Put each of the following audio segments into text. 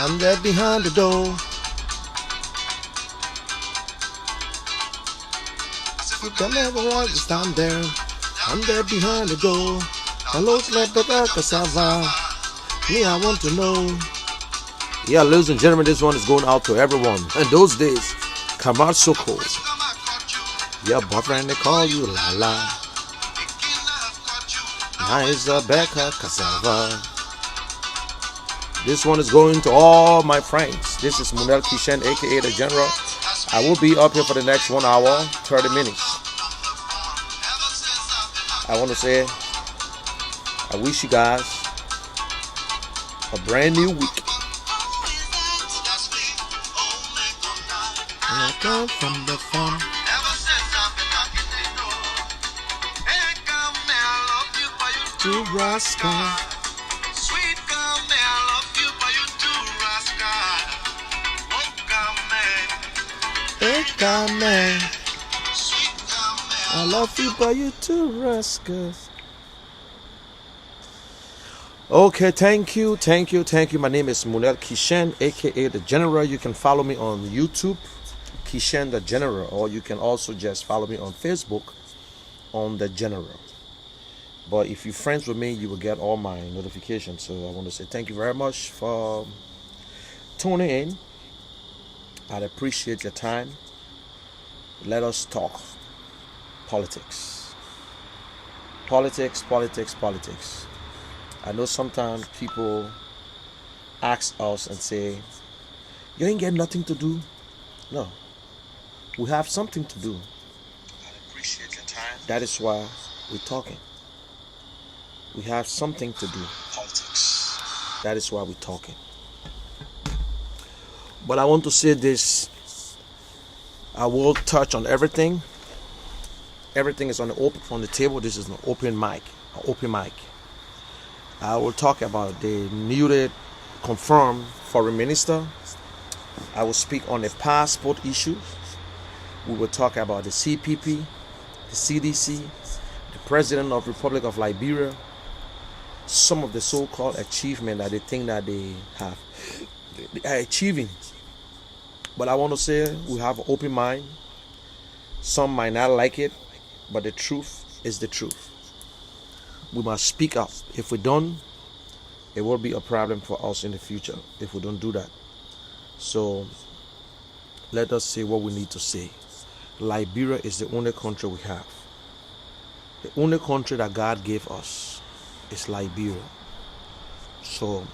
I'm there behind the door. Come never want to stand there. I'm there behind the door. Hello, Clepeta Cassava. Me, I want to know. Yeah, ladies and gentlemen, this one is going out to everyone. In those days, Kamar Soko. Your boyfriend, they call you La La. Now it's Rebecca Cassava. This one is going to all my friends. This is Munel Kishen, aka the General. I will be up here for the next 1 hour, 30 minutes. I want to say, I wish you guys a brand new week. I come from the farm. To Rascal. Sweet girl, may I love you, but you too rascal. Hey, God, man. Sweet girl, may I love you, but you too, rascal. Okay, thank you. My name is Munel Kishen, aka the General. You can follow me on YouTube, Kishen the General, or you can also just follow me on Facebook on the General. But if you're friends with me, you will get all my notifications. So I want to say thank you very much for tuning in. I'd appreciate your time. Let us talk politics. Politics. I know sometimes people ask us and say, you ain't got nothing to do. No. We have something to do. I'd appreciate your time. That is why we're talking. We have something to do. Politics. That is why we're talking. But I want to say this. I will touch on everything. Everything is on the table. This is an open mic. I will talk about the newly confirmed foreign minister. I will speak on the passport issue. We will talk about the CPP, the CDC, the President of the Republic of Liberia, some of the so-called achievement that they think that they are achieving. But I want to say we have an open mind. Some might not like it, but the truth is the truth. We must speak up. If we don't, it will be a problem for us in the future if we don't do that. So let us say what we need to say. Liberia is the only country we have. The only country that God gave us is Liberia. So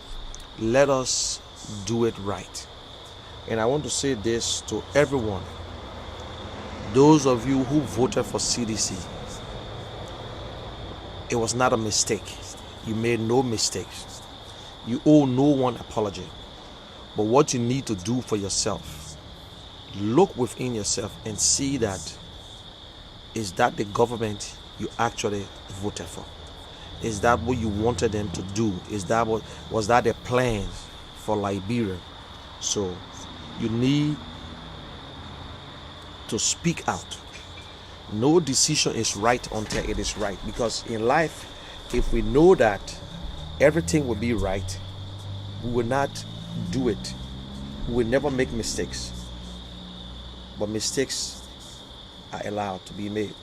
let us do it right. And I want to say this to everyone. Those of you who voted for CDC, it was not a mistake. You made no mistakes. You owe no one apology. But what you need to do for yourself, look within yourself and see that, is that the government you actually voted for? Is that what you wanted them to do? Was that their plan for Liberia? So you need to speak out. No decision is right until it is right. Because in life, if we know that everything will be right, we will not do it. We will never make mistakes. But mistakes are allowed to be made.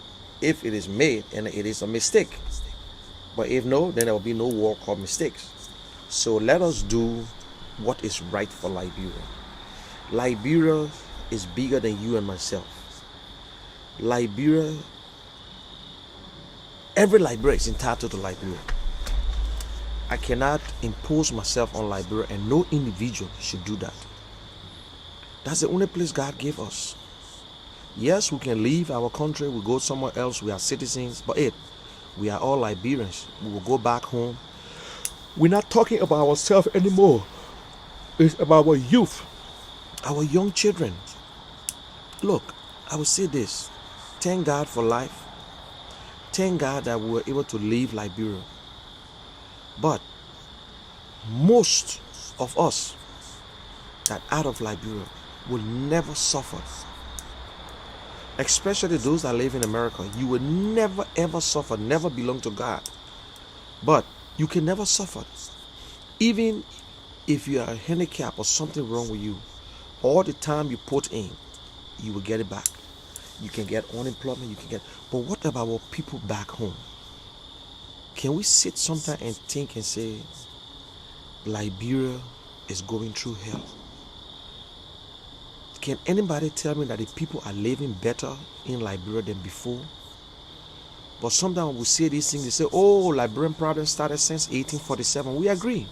If it is made, and it is a mistake. But if no, then there will be no war called mistakes. So let us do what is right for Liberia. Liberia is bigger than you and myself. Liberia, every Liberian is entitled to Liberia. I cannot impose myself on Liberia, and no individual should do that. That's the only place God gave us. Yes, we can leave our country, we go somewhere else, we are citizens, but we are all Liberians. We will go back home. We're not talking about ourselves anymore. It's about our youth, our young children. Look, I will say this. Thank God for life. Thank God that we were able to leave Liberia. But most of us that out of Liberia will never suffer. Especially those that live in America. You will never ever suffer, never belong to God. But you can never suffer. Even If you are handicapped or something wrong with you, all the time you put in, you will get it back. You can get unemployment, you can get, but what about our people back home? Can we sit sometime and think and say, Liberia is going through hell? Can anybody tell me that the people are living better in Liberia than before? But sometimes we say these things, they say, oh, Liberian problem started since 1847. We agree.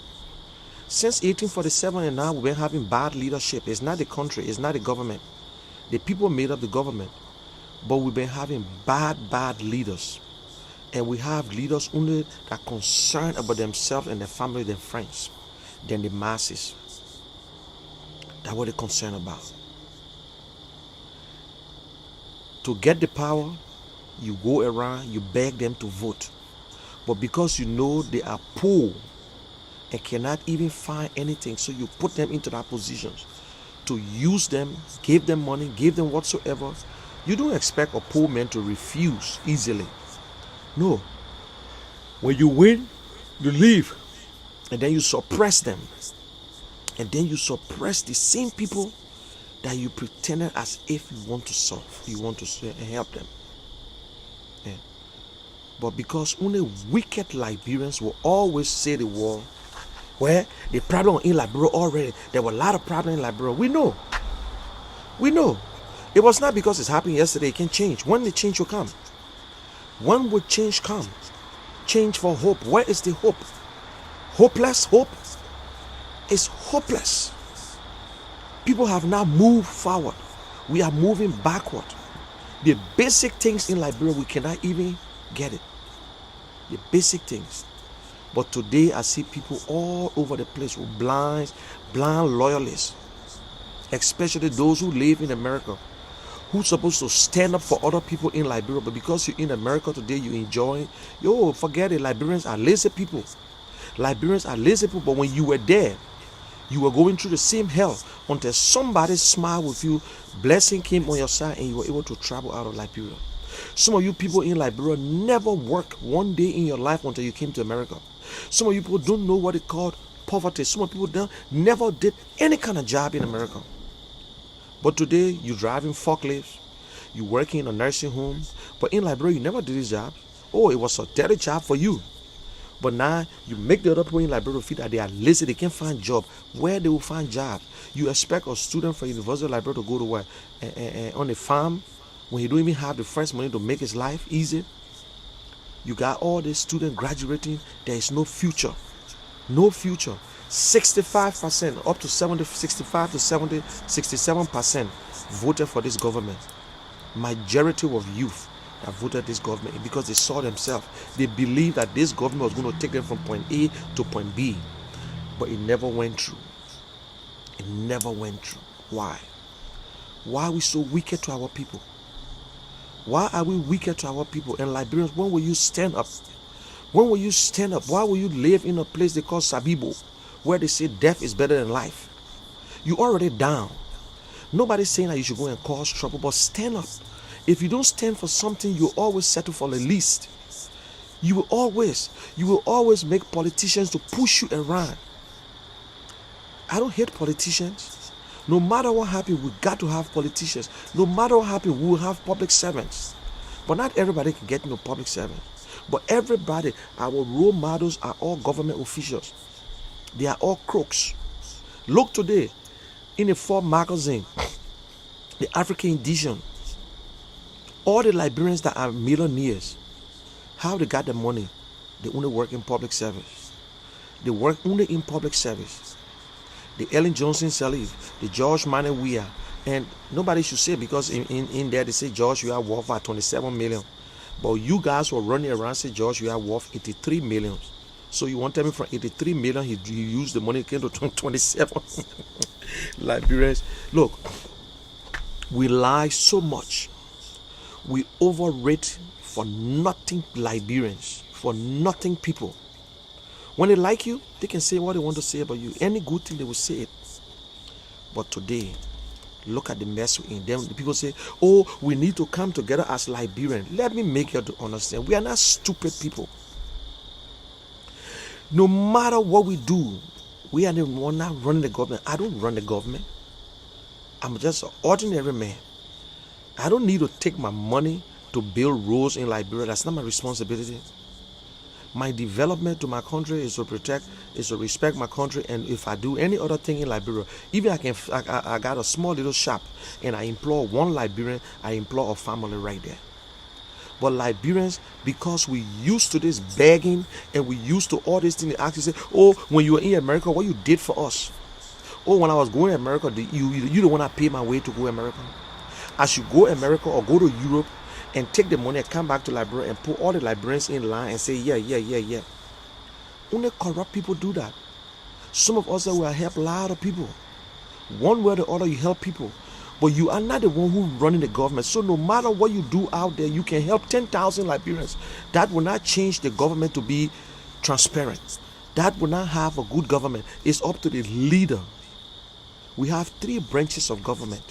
Since 1847 and now we've been having bad leadership. It's not the country, it's not the government. The people made up the government. But we've been having bad leaders. And we have leaders only that are concerned about themselves and their family and friends than the masses. That's what they're concerned about. To get the power, you go around, you beg them to vote. But because you know they are poor and cannot even find anything, so you put them into that positions to use them, give them money, give them whatsoever. You don't expect a poor man to refuse easily. No. When you win, you leave. And then you suppress them. And then you suppress the same people that you pretended as if you want to serve. You want to help them. Yeah. But because only wicked Liberians will always say the word, where the problem in Liberia already, there were a lot of problems in Liberia. We know. It was not because it's happening yesterday, it can change. When the change will come? When will change come? Change for hope. Where is the hope? Hopeless hope is hopeless. People have now moved forward. We are moving backward. The basic things in Liberia, we cannot even get it. The basic things. But today I see people all over the place with blind loyalists, especially those who live in America, who's supposed to stand up for other people in Liberia, but because you're in America today, you enjoy, forget it. Liberians are lazy people. Liberians are lazy people, but when you were there, you were going through the same hell until somebody smiled with you, blessing came on your side, and you were able to travel out of Liberia. Some of you people in Liberia never worked one day in your life until you came to America. Some of you people don't know what it called poverty. Some of people never did any kind of job in America. But today, you're driving forklifts, you're working in a nursing home, but in Liberia, you never did this job. Oh, it was a dirty job for you. But now, you make the other people in Liberia feel that they are lazy, they can't find job. Where they will find job? You expect a student from University of Liberia to go to work on a farm when he don't even have the first money to make his life easy? You got all these students graduating, there is no future. No future. 65%, up to 65 to 70, 67% voted for this government. Majority of youth that voted this government because they saw themselves. They believed that this government was going to take them from point A to point B. But it never went through. It never went through. Why? Why are we so wicked to our people? Why are we wicked to our people? And Liberians, when will you stand up? When will you stand up? Why will you live in a place they call Sabibo, where they say death is better than life? You already down. Nobody's saying that you should go and cause trouble, but stand up. If you don't stand for something, you always settle for the least. You will always make politicians to push you around. I don't hate politicians. No matter what happens, we got to have politicians. No matter what happens, we will have public servants. But not everybody can get into public servants. But everybody, our role models are all government officials. They are all crooks. Look today, in the Forbes magazine, the African edition, all the Liberians that are millionaires, how they got the money? They only work in public service. They work only in public service. The Ellen Johnson Sirleaf, the George Manuel Weah, and nobody should say, because in there they say George you are worth at 27 million. But you guys were running around say George you are worth 83 million. So you want to tell me from 83 million he used the money came to 27? Liberians, look, we lie so much. We overrate for nothing Liberians, for nothing people. When they like you, they can say what they want to say about you. Any good thing, they will say it. But today, look at the mess we're in. Them, the people say, oh, we need to come together as Liberians. Let me make you to understand. We are not stupid people. No matter what we do, We are the one not running the government. I don't run the government. I'm just an ordinary man. I don't need to take my money to build roads in Liberia. That's not my responsibility. My development to my country is to protect, is to respect my country. And if I do any other thing in Liberia, even I got a small little shop and I employ one Liberian, I employ a family right there. But Liberians, because we used to this begging and we used to all these things, they actually say, oh, when you were in America, what you did for us? Oh, when I was going to America, you don't want to pay my way to go to America. I should go to America or go to Europe and take the money and come back to Liberia and put all the Liberians in line and say, yeah. Only corrupt people do that. Some of us that will help a lot of people. One way or the other, you help people. But you are not the one who running the government. So no matter what you do out there, you can help 10,000 Liberians. That will not change the government to be transparent. That will not have a good government. It's up to the leader. We have 3 branches of government.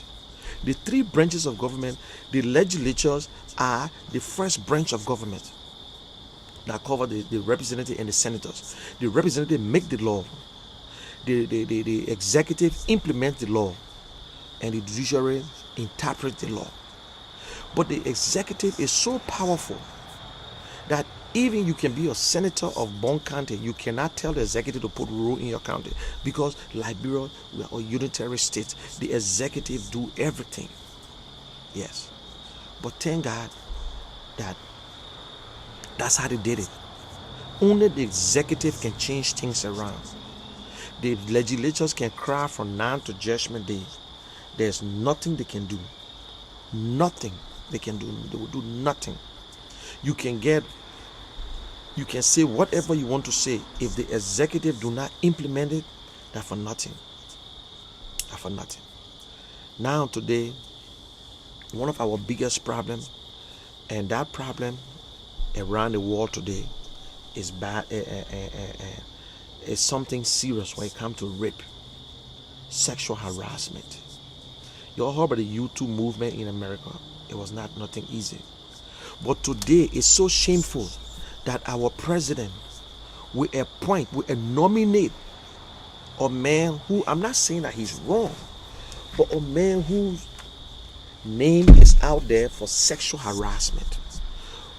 The 3 branches of government, the legislatures are the first branch of government that cover the representative and the senators. The representative make the law. The executive implement the law. And the judiciary interpret the law. But the executive is so powerful that even you can be a senator of Bon County, you cannot tell the executive to put rule in your county, because Liberia, we are a unitary state. The executive do everything. Yes. But thank God that that's how they did it. Only the executive can change things around. The legislatures can cry from now to judgment day. There's nothing they can do. Nothing they can do. They will do nothing. You can say whatever you want to say. If the executive do not implement it, that's for nothing. That's for nothing. Now today, one of our biggest problems, and that problem around the world today, is bad. Is something serious when it comes to rape, sexual harassment. You all heard about the U2 movement in America. It was nothing easy. But today it's so shameful that our president will nominate a man who, I'm not saying that he's wrong, but a man whose name is out there for sexual harassment.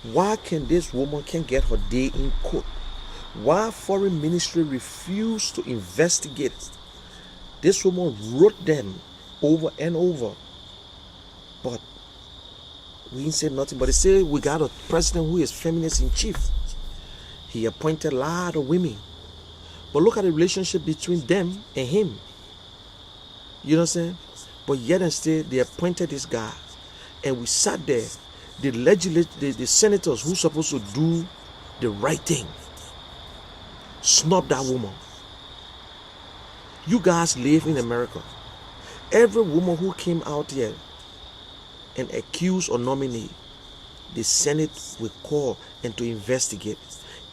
Why can this woman can't get her day in court? Why foreign ministry refused to investigate? This woman wrote them over and over, but we didn't say nothing. But they say we got a president who is feminist in chief. He appointed a lot of women, but look at the relationship between them and him. You know what I'm saying? But yet and still they appointed this guy, and we sat there. The senators who supposed to do the right thing snub that woman. You guys live in America. Every woman who came out here and accused or nominate, the Senate will call and to investigate.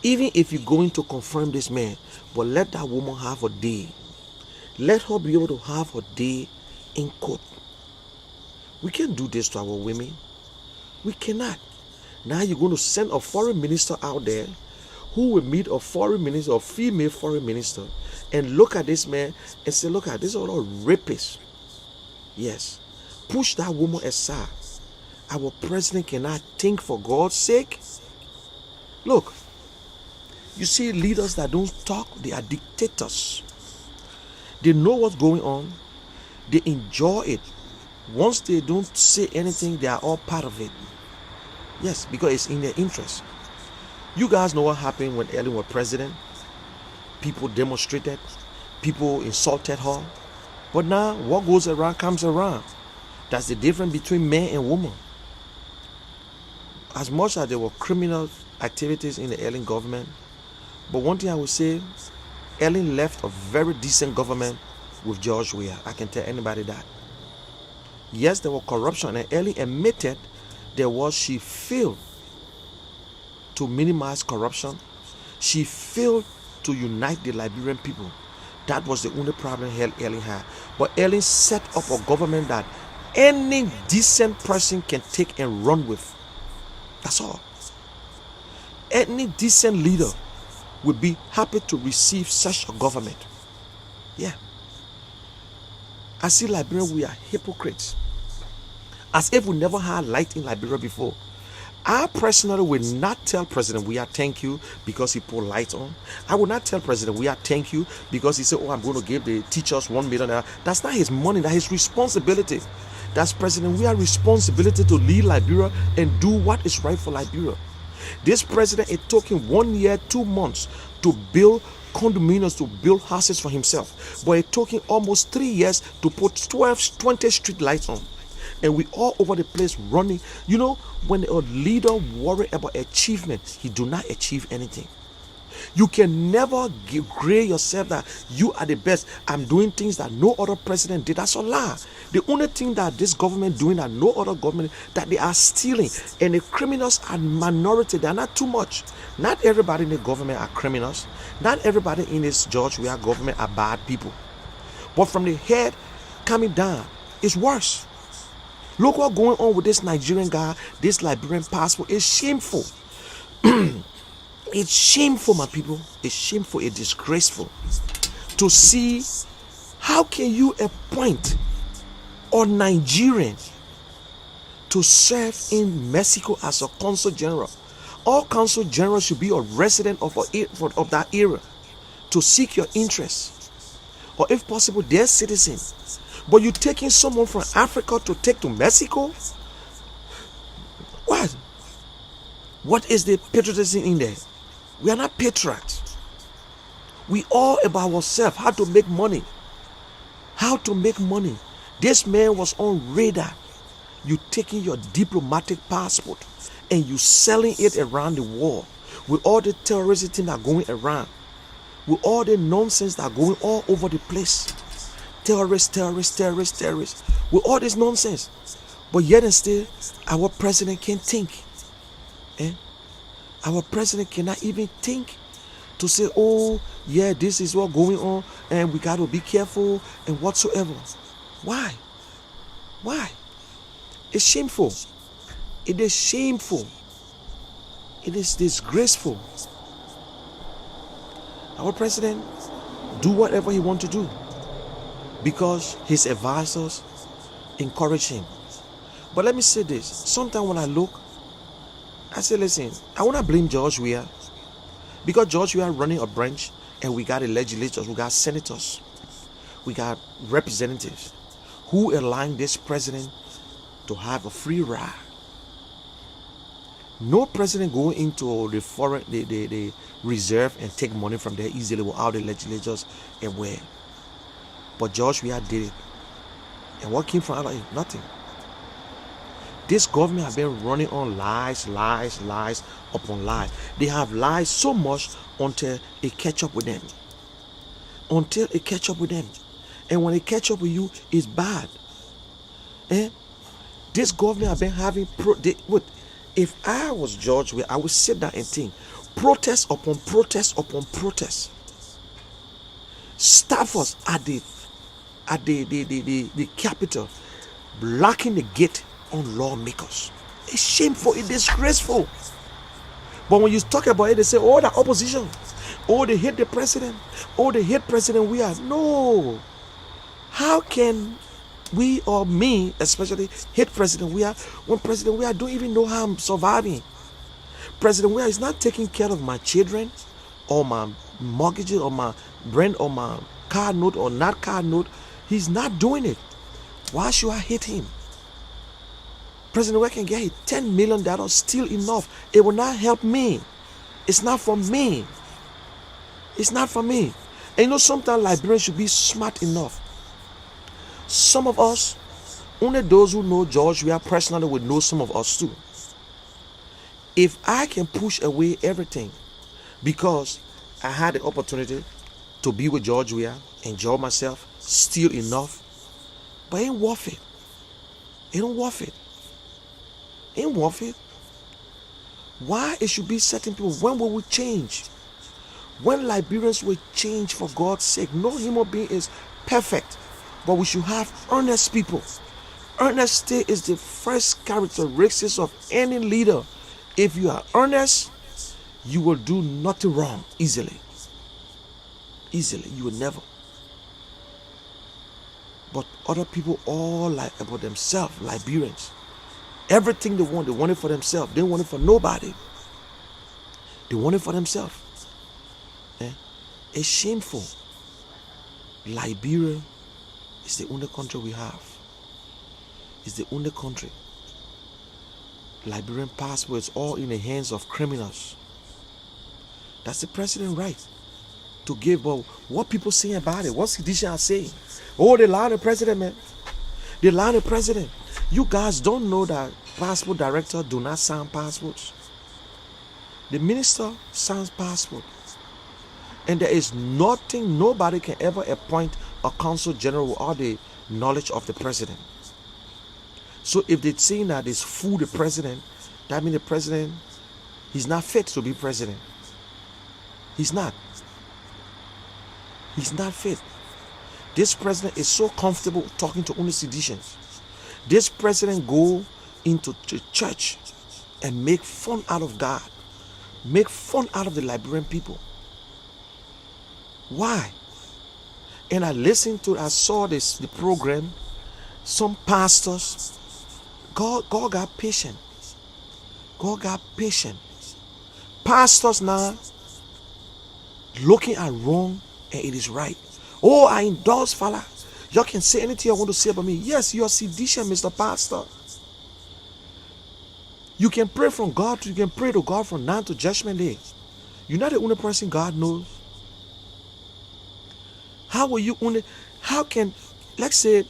Even if you're going to confirm this man, but let that woman have a day. Let her be able to have her day in court. We can't do this to our women. We cannot. Now you're going to send a foreign minister out there who will meet a foreign minister, a female foreign minister, and look at this man and say, look at this, all rapists. Yes. Push that woman aside. Our president cannot think for God's sake. Look, you see leaders that don't talk, they are dictators. They know what's going on. They enjoy it. Once they don't say anything, they are all part of it. Yes, because it's in their interest. You guys know what happened when Ellen was president. People demonstrated. People insulted her. But now, what goes around comes around. That's the difference between man and woman. As much as there were criminal activities in the Ellen government, but one thing I would say, Ellen left a very decent government with George Weah. I can tell anybody that. Yes, there was corruption, and Ellen admitted she failed to minimize corruption. She failed to unite the Liberian people. That was the only problem Ellen had. But Ellen set up a government that any decent person can take and run with. That's all. Any decent leader would be happy to receive such a government. Yeah. I see Liberia, we are hypocrites. As if we never had light in Liberia before. I personally will not tell President we are thank you because he put light on. I will not tell President we are thank you because he said, oh, I'm going to give the teachers $1 million. That's not his money, that's his responsibility. That's President we are responsibility to lead Liberia and do what is right for Liberia. This president, it took him 1 year, 2 months to build condominiums, to build houses for himself. But it took him almost 3 years to put 20 street lights on. And we all over the place running. You know, when a leader worry about achievement, he do not achieve anything. You can never grade yourself that you are the best. I'm doing things that no other president did. That's a lie. The only thing that this government doing that no other government, that they are stealing, and the criminals are minority. They are not too much. Not everybody in the government are criminals. Not everybody in this George we are government are bad people. But from the head coming down, it's worse. Look what's going on with this Nigerian guy, this Liberian passport. It's shameful. It's shameful, my people. It's shameful. It's disgraceful to see how can you appoint a Nigerian to serve in Mexico as a consul general. All consul generals should be a resident of that area to seek your interests, or if possible, their citizens. But you taking someone from Africa to take to Mexico? What? What is the patriotism in there? We are not patriots. We all about ourselves. How to make money. How to make money. This man was on radar. You taking your diplomatic passport and you selling it around the world with all the terrorism that are going around, with all the nonsense that are going all over the place. Terrorists, with all this nonsense. But yet and still, our president can't think. Our president cannot even think to say, oh, yeah, this is what's going on and we got to be careful and whatsoever. Why? Why? It's shameful. It is shameful. It is disgraceful. Our president do whatever he wants to do, because his advisors encourage him. But let me say this. Sometimes when I look, I say, listen, I want to blame George Weah, because George Weah running a branch and we got the legislators, we got senators, we got representatives who allowing this president to have a free ride. No president go into the foreign, the reserve and take money from there easily without the legislators aware. But George Weah did it. And what came from out of it? Nothing. This government has been running on lies upon lies. They have lied so much until it catch up with them. Until it catch up with them. And when it catch up with you, it's bad. This government has been having if I was George Weah, I would sit down and think, protest upon protest upon protest. Staffers at the capital blocking the gate on lawmakers. It's shameful, it's disgraceful. But when you talk about it, they say, oh, the opposition, oh, they hate the president, oh, they hate President Weah. No. How can we, or me especially, hate President Weah when President Weah don't even know how I'm surviving? President Weah is not taking care of my children or my mortgages or my rent or my car note or not car note. He's not doing it. Why should I hate him? President Weah can get $10 million, still enough. It will not help me. It's not for me. It's not for me. And you know, sometimes Liberians should be smart enough. Some of us, only those who know George Weah personally will know some of us too. If I can push away everything because I had the opportunity to be with George Weah, enjoy myself, still enough, but it ain't worth it. It ain't worth it. Ain't worth it. Why it should be certain people? When will we change? When Liberians will change, for God's sake? No human being is perfect, but we should have earnest people. Earnesty is the first characteristic of any leader. If you are earnest, you will do nothing wrong easily. You will never. But other people all like about themselves, Liberians. Everything they want it for themselves. They want it for nobody. They want it for themselves. It's shameful. Liberia is the only country we have. It's the only country. Liberian passports all in the hands of criminals. That's the president right to give. But what people say about it? What's Sidisha saying? Oh, they lie the president, man. They lie the president. You guys don't know that passport director do not sign passports. The minister signs passport. And there is nothing, nobody can ever appoint a consul general without the knowledge of the president. So if they're saying that it's fool the president, that means the president, he's not fit to be president. He's not. He's not fit. This president is so comfortable talking to only seditionists. This president go into the church and make fun out of God. Make fun out of the Liberian people. Why? And I saw the program. Some pastors, God got patient. God got patient. Pastors now looking at wrong and it is right. Oh, I endorse fella. Y'all can say anything you want to say about me. Yes, you're sedition, Mr. Pastor. You can pray from God. You can pray to God from now to judgment day. You're not the only person God knows. How will you only? How can? Let's say,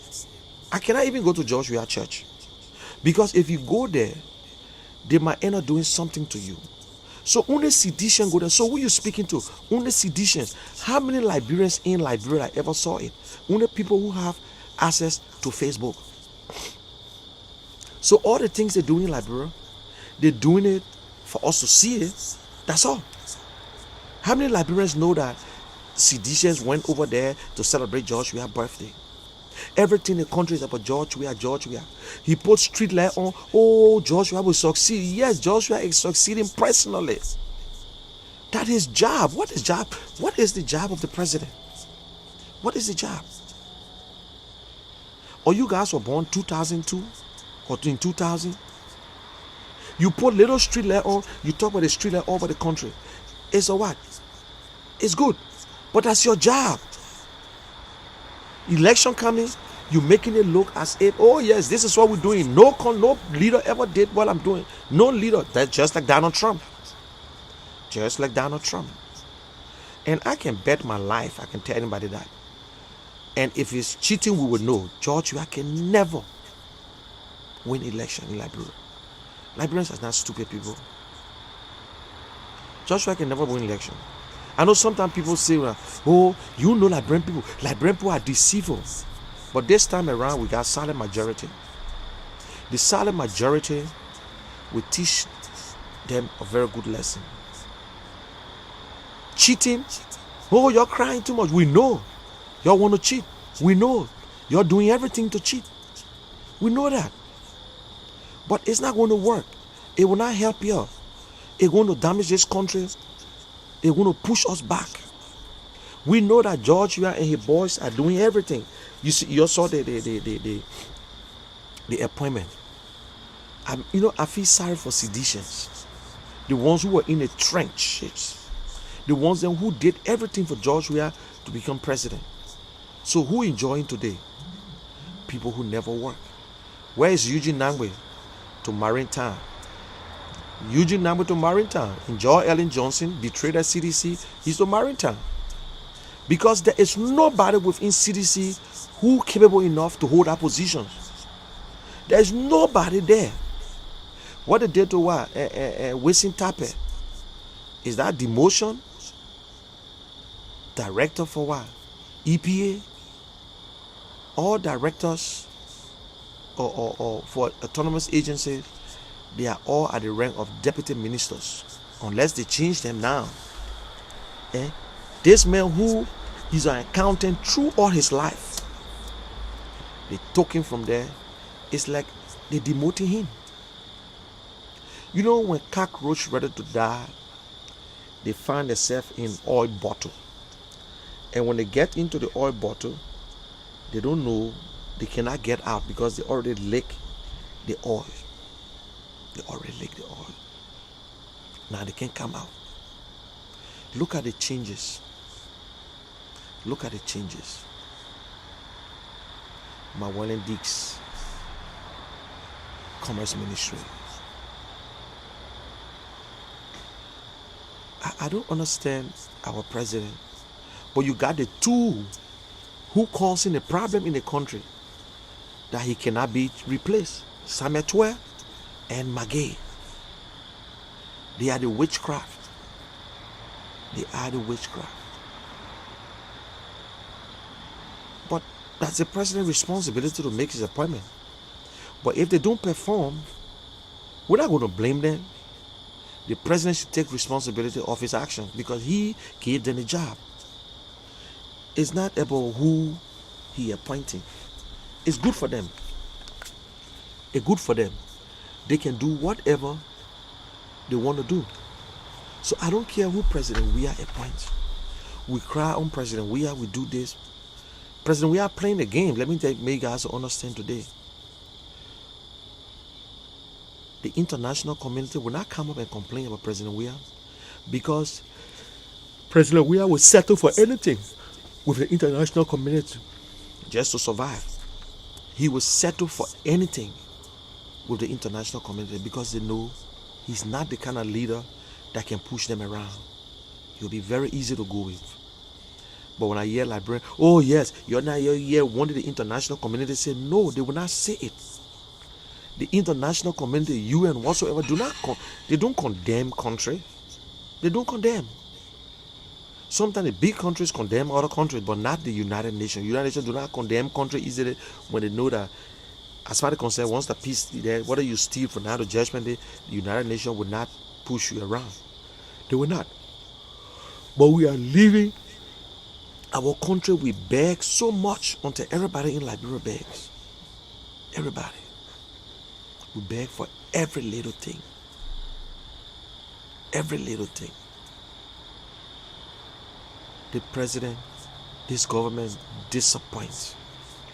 I cannot even go to Joshua Church because if you go there, they might end up doing something to you. So only sedition go there. So who you speaking to? Only seditions. How many Liberians in Liberia I ever saw it? Only people who have access to Facebook. So all the things they do in Liberia, they're doing it for us to see it. That's all. How many Liberians know that seditionists went over there to celebrate Joshua's birthday? Everything in the country is about Joshua. He put street light on. Oh, Joshua will succeed. Yes, Joshua is succeeding personally. That is job. What is job? What is the job of the president? What is the job? Or you guys were born 2002 or in 2000? You put little street light on. You talk about the street light all over the country. It's a what? It's good, but that's your job. Election coming, you making it look as if, oh yes, this is what we're doing. No leader ever did what I'm doing. No leader. That's just like Donald Trump. Just like Donald Trump. And I can bet my life, I can tell anybody that. And if it's cheating, we will know. Georgia can never win election in Liberia. Liberians are not stupid people. Joshua can never win election. I know sometimes people say, oh, you know Liberian people are deceitful. But this time around, we got silent majority. The silent majority will teach them a very good lesson. Cheating, oh, you're crying too much. We know y'all want to cheat. We know you're doing everything to cheat. We know that. But it's not going to work. It will not help you. It's going to damage this country. They're going to push us back. We know that Georgia and his boys are doing everything. You see, you saw the appointment. I feel sorry for seditionists, the ones who were in the trenches, the ones then who did everything for Georgia to become president. So who enjoying today? People who never work. Where is Eugene Nangwe to Maritime? Eugene Nangwe to Maritime. Enjoy Ellen Johnson, betrayed at CDC, he's to Maritime. Because there is nobody within CDC who capable enough to hold our positions. There is nobody there. What they did to what? Wisin Tape. Is that demotion? Director for what? EPA? All directors or for autonomous agencies, they are all at the rank of deputy ministers, unless they change them now. This man who is an accountant through all his life, they took him from there. It's like they demoted him. You know, when cockroach ready to die, they find themselves in oil bottle. And when they get into the oil bottle, they don't know They cannot get out because they already lick the oil. They already lick the oil. Now they can't come out. Look at the changes. Look at the changes. Mawelen Dix, Commerce Ministry. I don't understand our president, but you got the two who causing a problem in the country that he cannot be replaced. Sametwe and Magay. They are the witchcraft. They are the witchcraft. But that's the president's responsibility to make his appointment. But if they don't perform, we're not going to blame them. The president should take responsibility of his action because he gave them a job. It's not about who he appointing. It's good for them. It's good for them. They can do whatever they want to do. So I don't care who President we are appoints. We cry on President we do this. President we are playing the game. Let me make you guys understand today. The international community will not come up and complain about President Weah because President Weah will settle for anything with the international community just to survive. He will settle for anything with the international community because they know he's not the kind of leader that can push them around. He'll be very easy to go with. But when I hear Librarian, oh yes, you're not here wanting the international community to say no, they will not say it. The international community, UN, whatsoever, they don't condemn country. They don't condemn. Sometimes the big countries condemn other countries, but not the United Nations. United Nations do not condemn country easily when they know that, as far as concerned, once the peace is there, whether you steal from now to Judgment Day, the United Nations will not push you around. They will not. But we are living our country. We beg so much until everybody in Liberia begs. Everybody. We beg for every little thing. Every little thing. The president, this government disappoints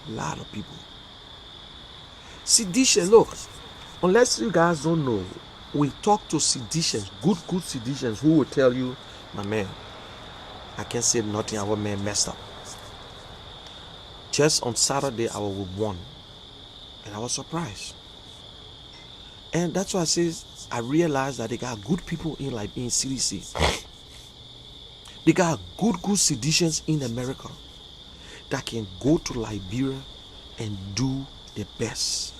a lot of people. Sedition, look, unless you guys don't know, we talk to seditious, good seditious who will tell you, my man, I can't say nothing, our man messed up. Just on Saturday, I was with one, and I was surprised. And that's why I realized that they got good people in CDC. They got good seditious in America that can go to Liberia and do the best.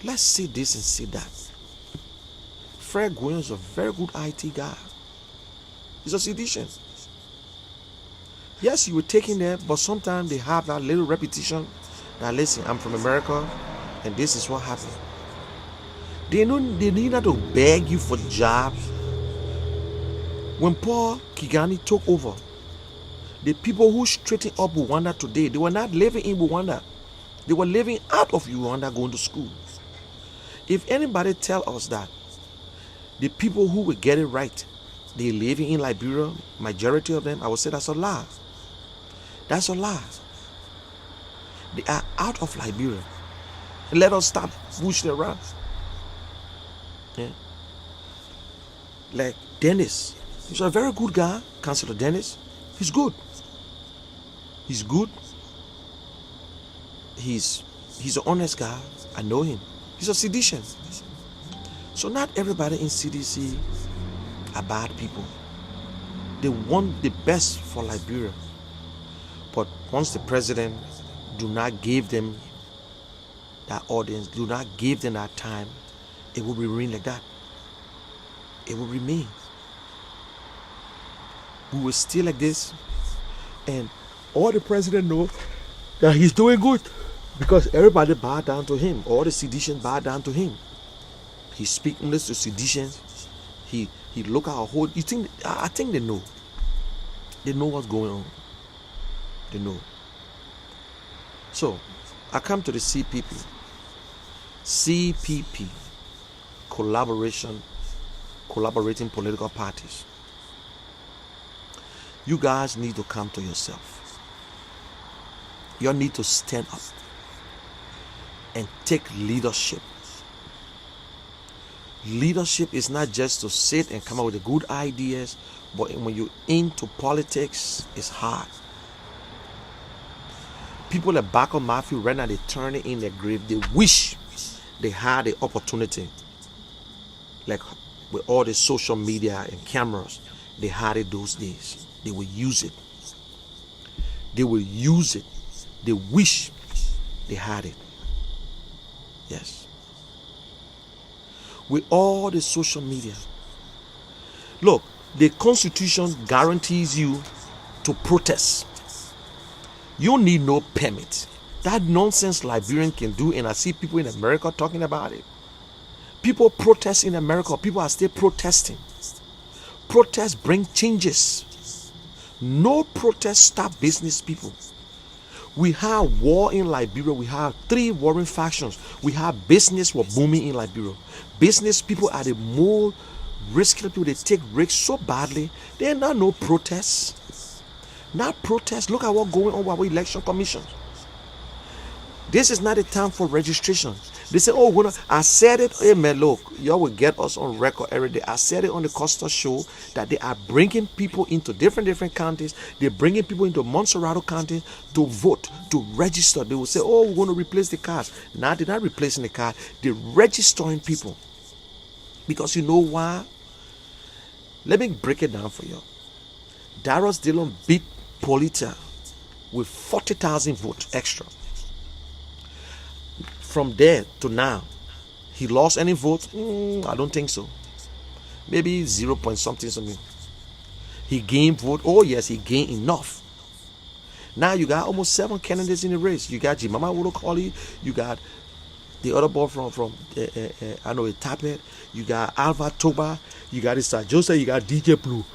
Let's say this and say that. Fred Goyen is a very good IT guy. He's a sedition. Yes, you were taking there, but sometimes they have that little repetition. Now listen, I'm from America, and this is what happened. They need not to beg you for jobs. When Paul Kagame took over, the people who straightened up Rwanda today, they were not living in Rwanda. They were living out of Rwanda going to school. If anybody tell us that the people who will get it right, they living in Liberia, majority of them, I would say that's a lie. That's a lie. They are out of Liberia. Let us stop pushing around. Yeah. Like Dennis, he's a very good guy, Councillor Dennis. He's good. He's good. He's an honest guy. I know him. He's a sedition. So not everybody in CDC are bad people. They want the best for Liberia. But once the president do not give them that audience, do not give them that time, it will remain like that. It will remain. We will stay like this, and all the president knows that he's doing good because everybody bow down to him. All the seditions bow down to him. He speaks English to seditions. He look at our whole. I think they know. They know what's going on. They know. So I come to the CPP. CPP. Collaborating political parties. You guys need to come to yourself. You need to stand up. and take leadership. Leadership is not just to sit and come up with the good ideas, but when you're into politics, it's hard. People at back of Matthew right now, they turn it in their grave. They wish they had the opportunity, like with all the social media and cameras, they had it those days. They will use it. They will use it. They wish they had it. Yes. With all the social media. Look, the Constitution guarantees you to protest. You don't need no permit. That nonsense Liberian can do, and I see people in America talking about it. People protest in America. People are still protesting. Protests bring changes. No protest stop business people. We have war in Liberia. We have 3 warring factions. We have business were booming in Liberia. Business people are the more risky people. They take risks so badly. There are not no protests. Not protests. Look at what's going on with our election commission. This is not a time for registration. They say, oh, I said it. Hey, man, look, y'all will get us on record every day. I said it on the Costa show that they are bringing people into different counties. They're bringing people into Montserrat County to vote, to register. They will say, oh, we're going to replace the cards. Now they're not replacing the card. They're registering people. Because you know why? Let me break it down for you. Darius Dillon beat Polita with 40,000 votes extra. From there to now, he lost any vote? I don't think so. Maybe 0 point something. He gained vote. Oh yes, he gained enough. Now you got almost 7 candidates in the race. You got Jimama Wulokoli. You got the other boy from I know it Tapet. You got Alva Toba. You got Sir Joseph. You got DJ Blue.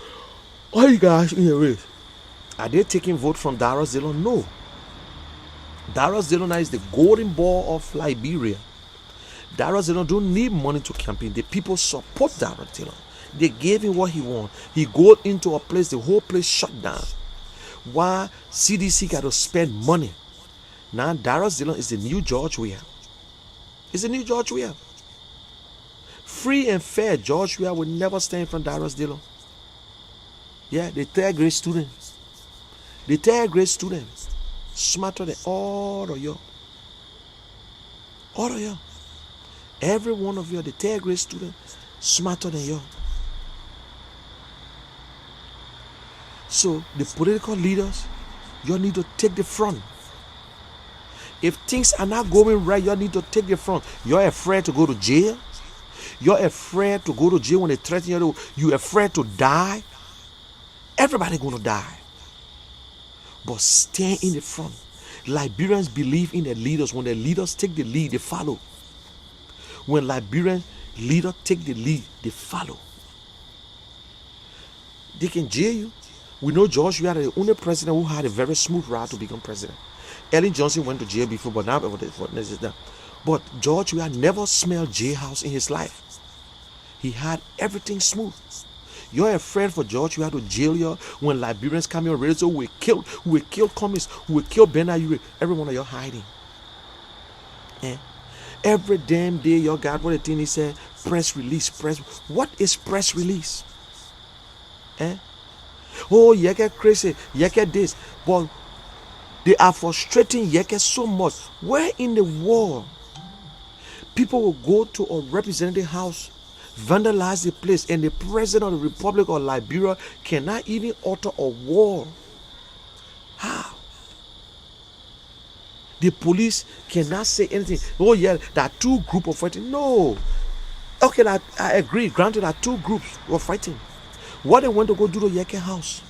All you guys in the race. Are they taking vote from Darius Dillon? No. Darius Dillon is the golden ball of Liberia. Darius Dillon don't need money to campaign. The people support Darius Dillon. They gave him what he want. He go into a place, the whole place shut down. Why CDC got to spend money? Now Darius Dillon is the new George Weah. It's the new George Weah. Free and fair George Weah will never stand from Darius Dillon. Yeah, the 3rd grade student. The 3rd grade student. Smarter than all of you. All of you. Every one of you, the 3rd grade student, smarter than you. So the political leaders, you need to take the front. If things are not going right, you need to take the front. You're afraid to go to jail. You're afraid to go to jail when they threaten you. You're afraid to die. Everybody gonna die. But stand in the front. Liberians believe in their leaders. When their leaders take the lead, they follow. When Liberian leaders take the lead, they follow. They can jail you. We know George Weah is the only president who had a very smooth route to become president. Ellen Johnson went to jail before, but now but George Weah never smelled jailhouse in his life. He had everything smooth. You're afraid for George Weah to jail you when Liberians come here ready, so we will kill communists, we will kill Benayure. Every one of you hiding. Every damn day you got what the thing he said, press release. What is press release? Oh, Yeke crazy, Yeke this. But they are frustrating Yeke so much. Where in the world people will go to a representative house, vandalize the place, and the president of the Republic of Liberia cannot even utter a word? How? The police cannot say anything. Oh yeah, there are 2 groups of fighting. No. Okay, I agree. Granted, there are 2 groups who are fighting. What they want to go do to Yeke house?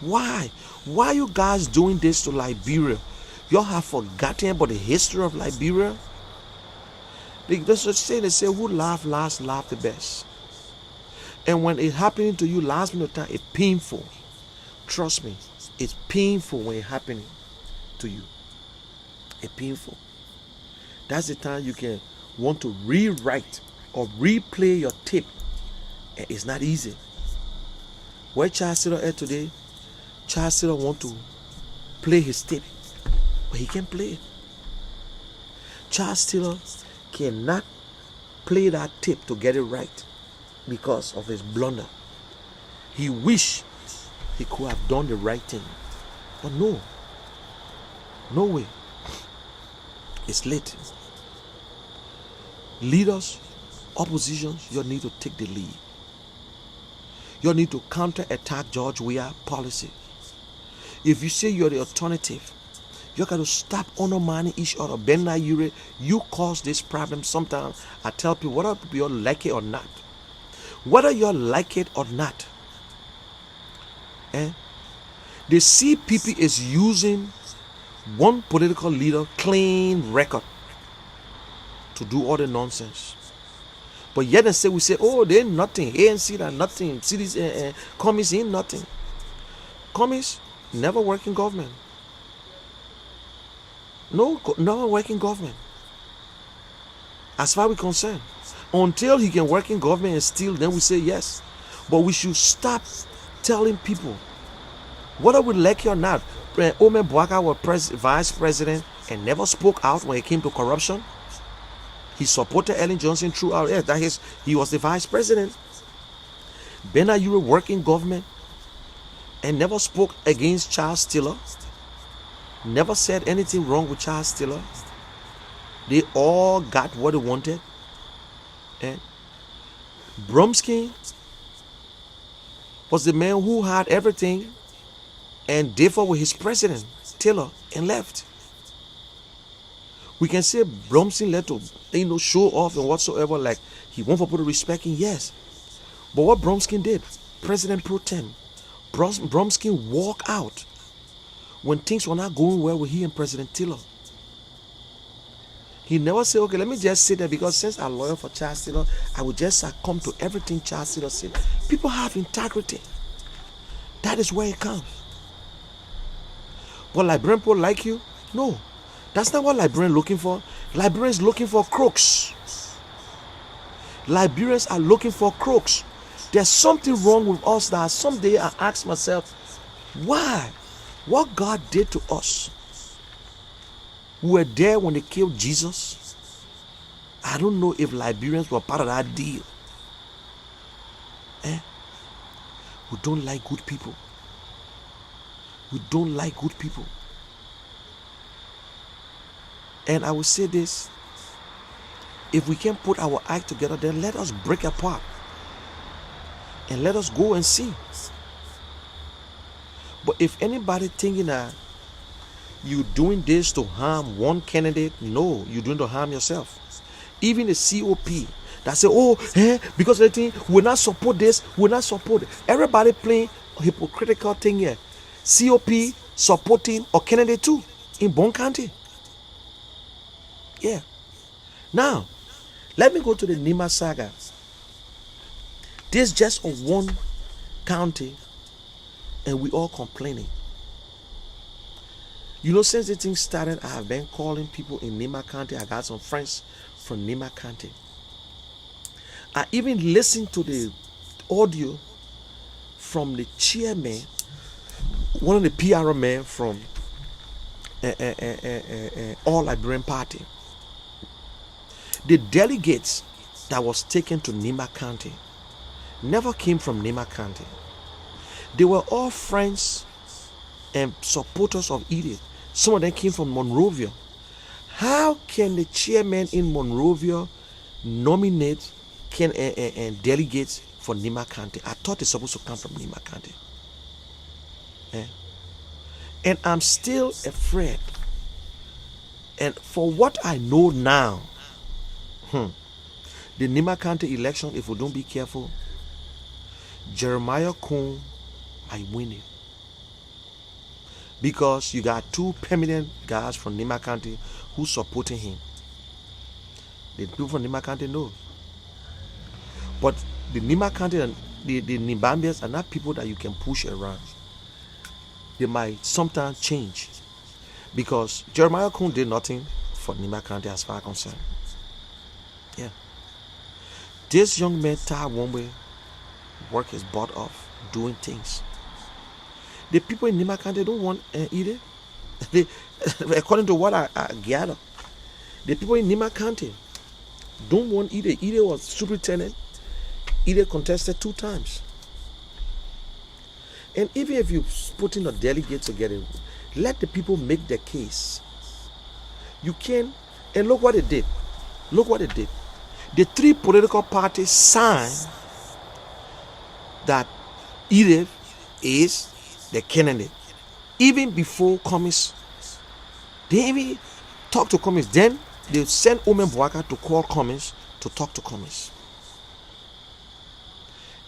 Why? Why are you guys doing this to Liberia? You have forgotten about the history of Liberia? They say who laugh last, laugh the best. And when it's happening to you last minute time, it's painful. Trust me, it's painful when it's happening to you. It's painful. That's the time you can want to rewrite or replay your tape. And it's not easy. Where Charles Siller at today, Charles Siller want to play his tape. but he can play it. Charles Taylor cannot play that tape to get it right because of his blunder. He wished he could have done the right thing, but no way. It's late. Leaders, oppositions, you need to take the lead. You need to counter-attack George Weah policy. If you say you're the alternative, you got to stop undermining each other. Ben Nayure, you cause this problem. Sometimes I tell people, whether you like it or not, the CPP is using one political leader clean record to do all the nonsense. But yet we say, oh, they ain't nothing. ANC that nothing. Cities, commies ain't nothing. Commies never work in government. Never work in government. As far as we're concerned. Until he can work in government and steal, then we say yes. But we should stop telling people, whether we like it or not, Omen Boaka was vice president and never spoke out when it came to corruption. He supported Ellen Johnson throughout. Yes, he was the vice president. Ben Ayure worked in government and never spoke against Charles Taylor. Never said anything wrong with Charles Taylor. They all got what they wanted. And Bromsky was the man who had everything and therefore with his president, Taylor, and left. We can say Bromsky let to show off and whatsoever, like he want for people to respect him, yes. But what Bromsky did, President Pro Tem, Bromsky walked out when things were not going well with he and President Taylor. He never said, okay, let me just sit there because since I'm loyal for Charles Taylor, I will just succumb to everything Charles Taylor said. People have integrity. That is where it comes. But Liberian people like you? No. That's not what Liberians looking for. Liberians looking for crooks. Liberians are looking for crooks. There's something wrong with us that someday I ask myself, why? What God did to us? We were there when they killed Jesus. I don't know if Liberians were part of that deal. We don't like good people. We don't like good people. And I will say this, if we can put our act together, then let us break apart and let us go and see. But if anybody thinking that you doing this to harm one candidate, no, you're doing to harm yourself. Even the COP that say, because of the thing, we'll not support this, we'll not support it. Everybody playing a hypocritical thing here. COP supporting a candidate too in Bon County. Yeah. Now, let me go to the Nima saga. This is just a one county and we all complaining. You know, since the thing started, I have been calling people in Nima County. I got some friends from Nima County. I even listened to the audio from the chairman, one of the PR men from All Liberian Party. The delegates that was taken to Nima County never came from Nima County. They were all friends and supporters of Edith. Some of them came from Monrovia. How can the chairman in Monrovia nominate delegates for Nima County? I thought they're supposed to come from Nima County. And I'm still afraid. And for what I know now, the Nima County election, if we don't be careful, Jeremiah Kuhn might win it. Because you got two permanent guys from Nima County who supporting him. The people from Nima County know. But the Nima County and the Nibambians are not people that you can push around. They might sometimes change. Because Jeremiah Kuhn did nothing for Nima County as far as concerned. Yeah. This young man, Tai Wombe, work his butt off doing things. The people in Nima County don't want Edith. According to what I gather, the people in Nima County don't want either. Either was superintendent, either contested 2 times. And even if you put in a delegate together, let the people make their case. You can, and look what it did. Look what it did. The 3 political parties signed that Edith is the candidate. Even before Cummings, they even talk to Cummings. Then they send Omen Boaka to call Cummings to talk to Cummings.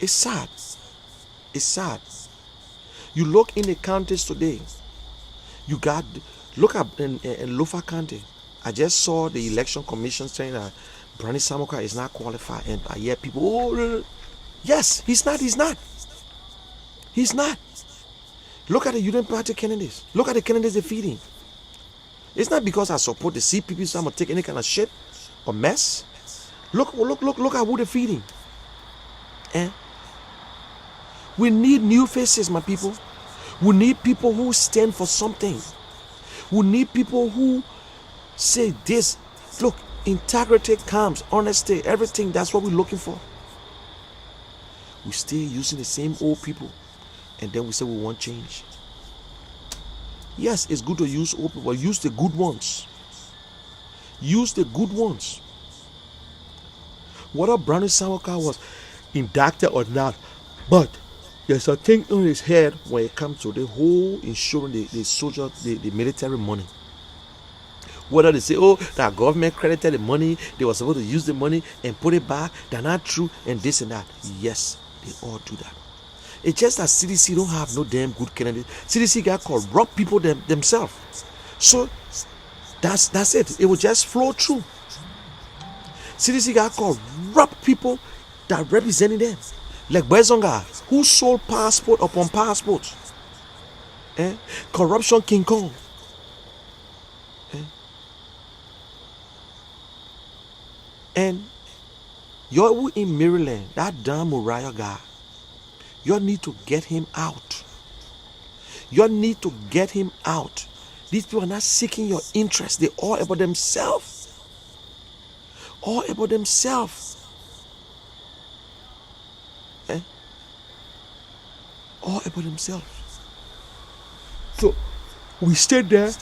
It's sad. It's sad. You look in the counties today. You got, look at in Lofa County. I just saw the election commission saying that Brani Samoka is not qualified, and I hear people, oh, yes, he's not. He's not. Look at the Union Party candidates. Look at the candidates defeating. It's not because I support the CPP, so I'm gonna take any kind of shit or mess. Look at who they're feeding. Eh? We need new faces, my people. We need people who stand for something. We need people who say this. Look, integrity comes, honesty, everything. That's what we're looking for. We stay using the same old people, and then we say we want change. Yes, it's good to use old people, but use the good ones. Use the good ones. Whether Brandon Samoka was indicted or not, but there's a thing on his head when it comes to the whole insurance, the soldier, the military money. Whether they say, oh, that government credited the money, they were supposed to use the money and put it back, they're not true, and this and that. Yes, they all do that. It's just that CDC don't have no damn good candidate. CDC got corrupt people themselves. So that's it. It will just flow through. CDC got corrupt people that represented them. Like Bezonga, who sold passport upon passport. Corruption King Kong. And you're in Maryland, that damn Moriah guy. You need to get him out. You need to get him out. These people are not seeking your interest. They're all about themselves. All about themselves. All about themselves. So we stay there.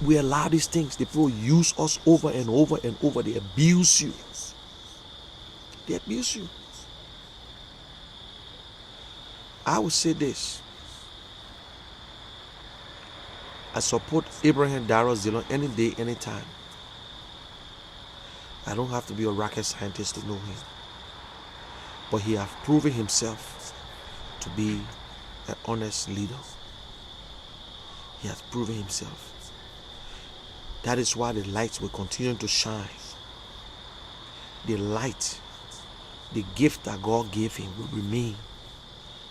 We allow these things. The people use us over and over and over. They abuse you. They abuse you. I would say this. I support Abraham Darrow Zilon any day, anytime. I don't have to be a rocket scientist to know him. But he has proven himself to be an honest leader. He has proven himself. That is why the lights will continue to shine. The light, the gift that God gave him will remain.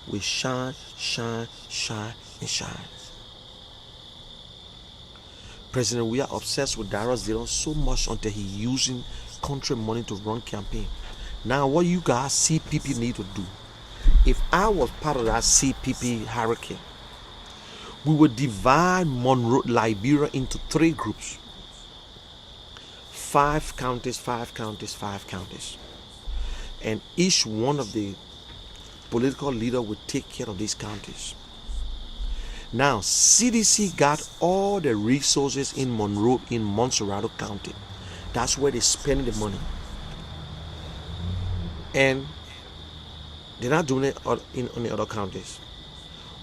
Will shine, shine, shine, and shine. President, we are obsessed with Darrow Zilon so much until he using country money to run campaign. Now, what you guys CPP need to do, if I was part of that CPP hurricane, we would divide Monroe, Liberia into 3 groups. 5 counties, 5 counties, 5 counties. And each one of the political leader would take care of these counties. Now, CDC got all the resources in Monroe, in Montserrat County. That's where they spend the money. And they're not doing it in the other counties.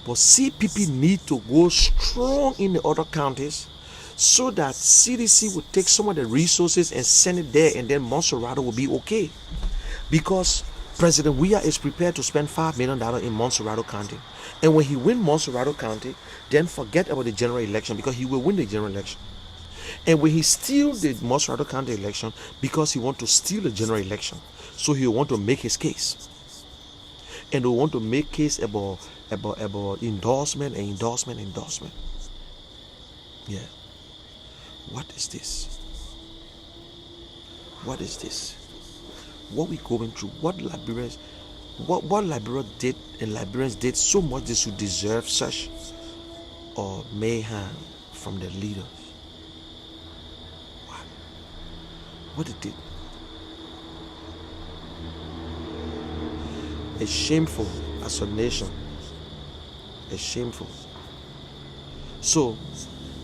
But CPP need to go strong in the other counties so that CDC will take some of the resources and send it there, and then Montserrat will be okay. Because President Weah is prepared to spend $5 million in Montserrat County. And when he wins Montserrat County, then forget about the general election, because he will win the general election. And when he steals the Montserrat County election, because he wants to steal the general election, so he will want to make his case. And they want to make case about endorsement and endorsement. Yeah. What is this? What is this? What we going through? What Liberians did, and Liberians did so much they should deserve such or mayhem from the leaders. What they did. It's shameful as a nation. It's shameful. So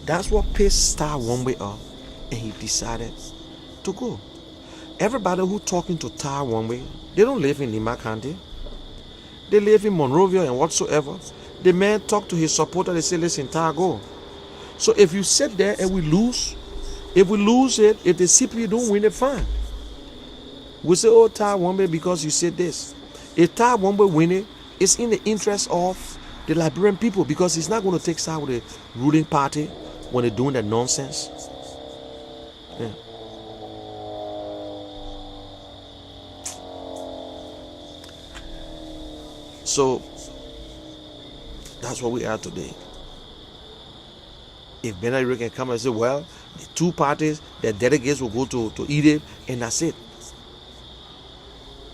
that's what pissed Star one way up, and he decided to go. Everybody who talking to Tar one way, they don't live in Lima County. They live in Monrovia and whatsoever. The man talked to his supporter, they say, listen, Tar, go. So if you sit there and we lose it, if the CP don't win it, fine. We say, oh, Tar Wombe, because you said this. If Tar Wombe win it, it's in the interest of the Liberian people, because he's not going to take side with the ruling party when they're doing that nonsense. Yeah. So that's what we are today. If Benayuru can come and say, well, the two parties, their delegates will go to Egypt, and that's it.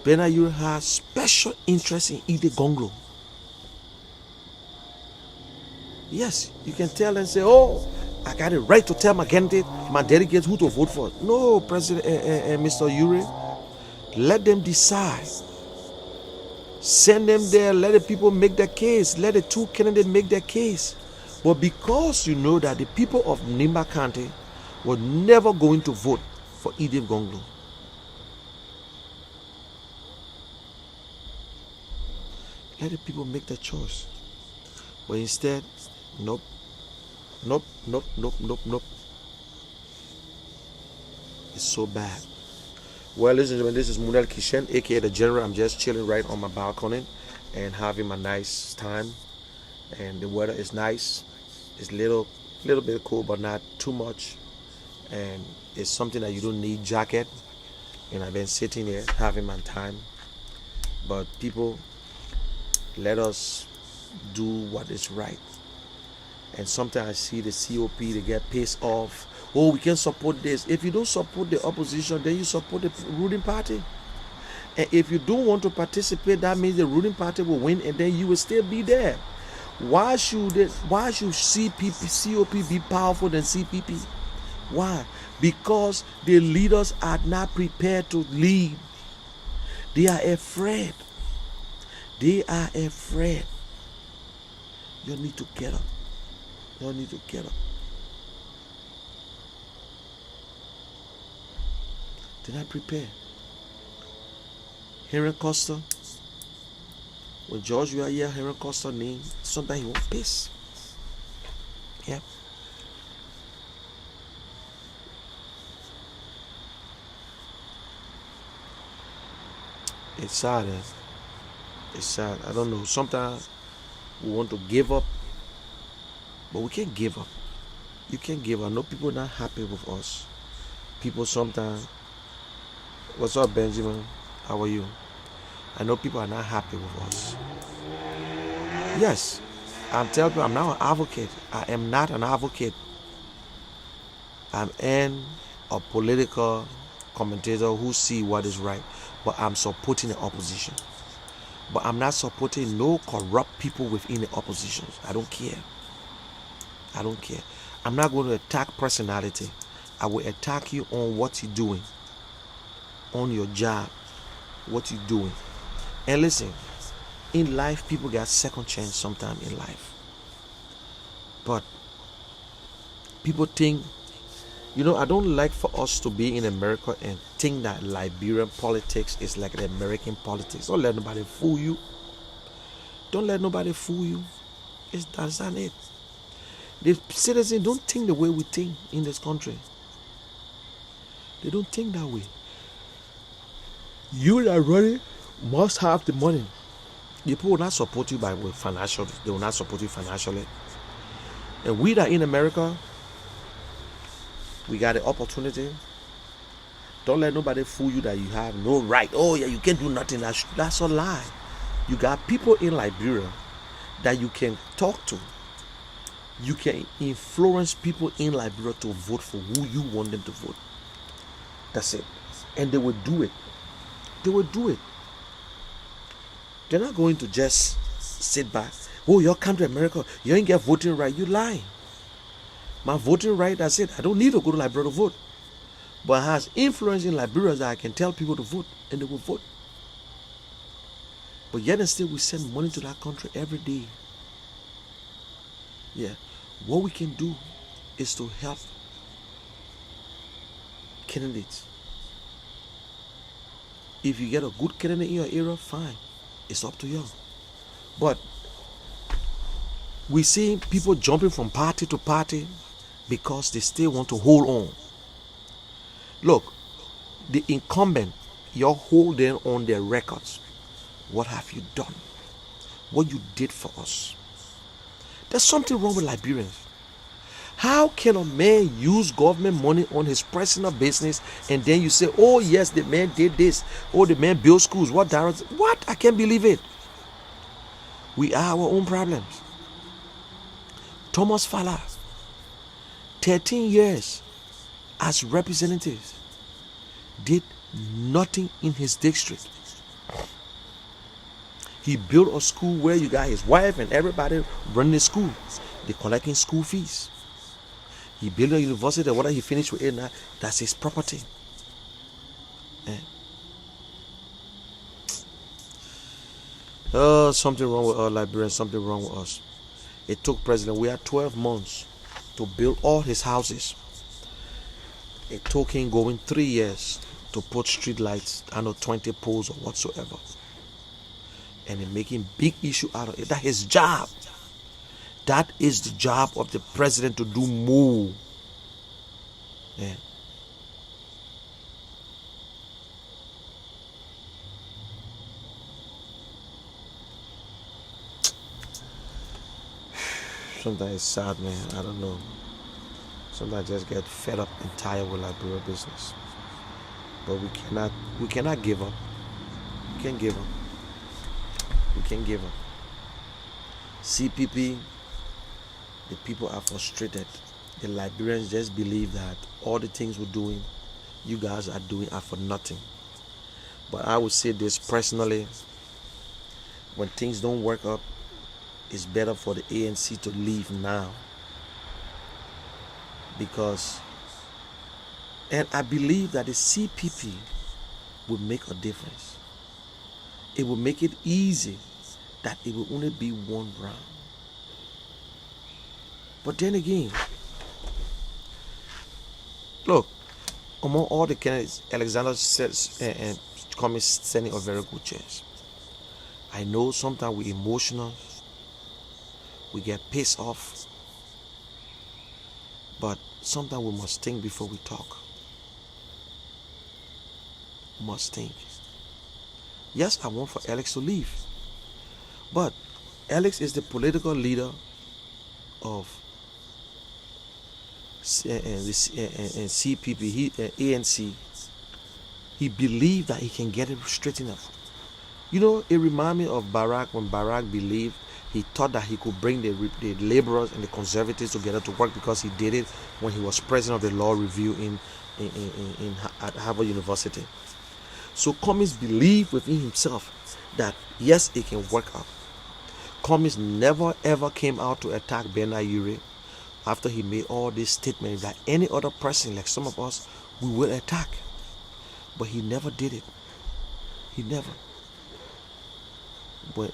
Benayuru has special interest in Ide Gonglo. Yes, you can tell and say, oh, I got a right to tell my candidate, my delegates who to vote for. No, President Mr. Ure, let them decide. Send them there, let the people make their case. Let the two candidates make their case. But because you know that the people of Nimba County were never going to vote for Edith Gonglo, let the people make their choice. But instead, nope. It's so bad. Well, ladies and gentlemen, this is Munel Kishen, aka the General. I'm just chilling right on my balcony and having a nice time. And the weather is nice. It's little bit cool, but not too much. And it's something that you don't need jacket. And I've been sitting here having my time. But people, let us do what is right. And sometimes I see the COP, they get pissed off. Oh, we can support this. If you don't support the opposition, then you support the ruling party. And if you don't want to participate, that means the ruling party will win, and then you will still be there. Why should COP be powerful than CPP? Why? Because the leaders are not prepared to lead. They are afraid. They are afraid. You need to get up. You need to get up. They're not prepared. Henry Costa, when George you are here, Henry Costa name, sometimes he won't piss. Yeah. It's sad. It's sad. I don't know. Sometimes we want to give up, but we can't give up. You can't give up. I know people are not happy with us. People sometimes. What's up, Benjamin? How are you? I know people are not happy with us. Yes, I'm telling you, I'm not an advocate. I am not an advocate. I'm a political commentator who see what is right, but I'm supporting the opposition. But I'm not supporting no corrupt people within the opposition. I don't care. I don't care. I'm not going to attack personality. I will attack you on what you're doing. On your job, what you're doing. And listen, in life, people get second chance sometime in life. But people think, I don't like for us to be in America and think that Liberian politics is like the American politics. Don't let nobody fool you. Don't let nobody fool you. That's not it. The citizens don't think the way we think in this country. They don't think that way. You that running must have the money. The people will not support you with financial. They will not support you financially. And we that in America, we got the opportunity. Don't let nobody fool you that you have no right. Oh yeah, you can't do nothing. That's a lie. You got people in Liberia that you can talk to. You can influence people in Liberia to vote for who you want them to vote. That's it. And they will do it. They will do it. They're not going to just sit back. Oh, you come to America, you ain't get voting right. You lying. My voting right, that's it. I don't need to go to Liberia to vote. But it has influence in Liberia that I can tell people to vote and they will vote. But yet and still we send money to that country every day. Yeah. What we can do is to help candidates. If you get a good candidate in your area, fine. It's up to you. But we see people jumping from party to party because they still want to hold on. Look, the incumbent, you're holding on their records. What have you done? What you did for us? There's something wrong with Liberians. How can a man use government money on his personal business and then you say, oh yes, the man did this. Oh, the man built schools. What? I can't believe it. We are our own problems. Thomas Fala, 13 years as representatives, did nothing in his district. He built a school where you got his wife and everybody running the school. They're collecting school fees. He built a university, whether he finished with it now, that's his property. Something wrong with our Liberians, something wrong with us. It took President, we had 12 months to build all his houses. It took him going 3 years to put street lights, 20 poles or whatsoever. And they're making big issue out of it. That's his job. That is the job of the president, to do more. Yeah. Sometimes it's sad, man. I don't know. Sometimes I just get fed up and tired with Liberia business. But we cannot give up. We can't give up. We can't give up. CPP, the people are frustrated. The Liberians just believe that all the things we're doing, you guys are doing, are for nothing. But I would say this personally, when things don't work out, it's better for the ANC to leave now. Because, and I believe that the CPP will make a difference. It will make it easy that it will only be one round. But then again, look, among all the candidates, Alexander says and Cummings standing a very good chance. I know sometimes we're emotional, we get pissed off, but sometimes we must think before we talk. We must think. Yes, I want for Alex to leave, but Alex is the political leader of CPP, ANC. He believed that he can get it straightened up. You know, it reminds me of Barack, when Barack believed, he thought that he could bring the laborers and the conservatives together to work, because he did it when he was president of the law review at Harvard University. So Cummings believed within himself that yes, it can work out. Cummings never ever came out to attack Bernard Ure after he made all these statements that any other person, like some of us, we will attack. But he never did it. He never. But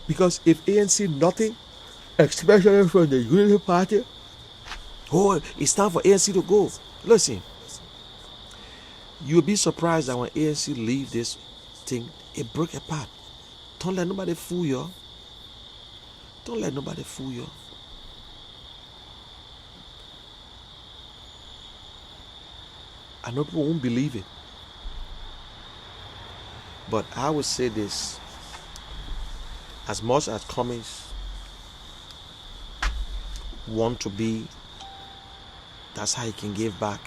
because if ANC nothing, especially from the Unity Party, oh, it's time for ANC to go. Listen, you'll be surprised that when ANC leave this thing, it broke apart. Don't let nobody fool you. Don't let nobody fool you. I know people won't believe it. But I would say this. As much as Cummings want to be, that's how he can give back.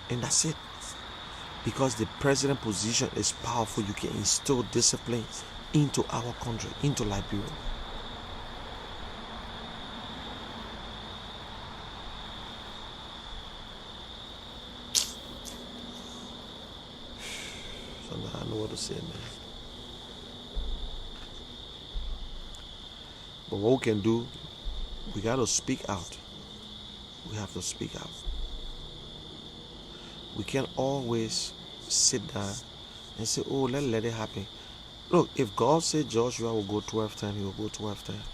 And that's it. Because the president position is powerful, you can instill discipline into our country, into Liberia. So now I know what to say, man. But what we can do, we got to speak out. We have to speak out. We can't always sit down and say, oh, let it happen. Look, if God said Joshua will go 12 times, he will go 12 times.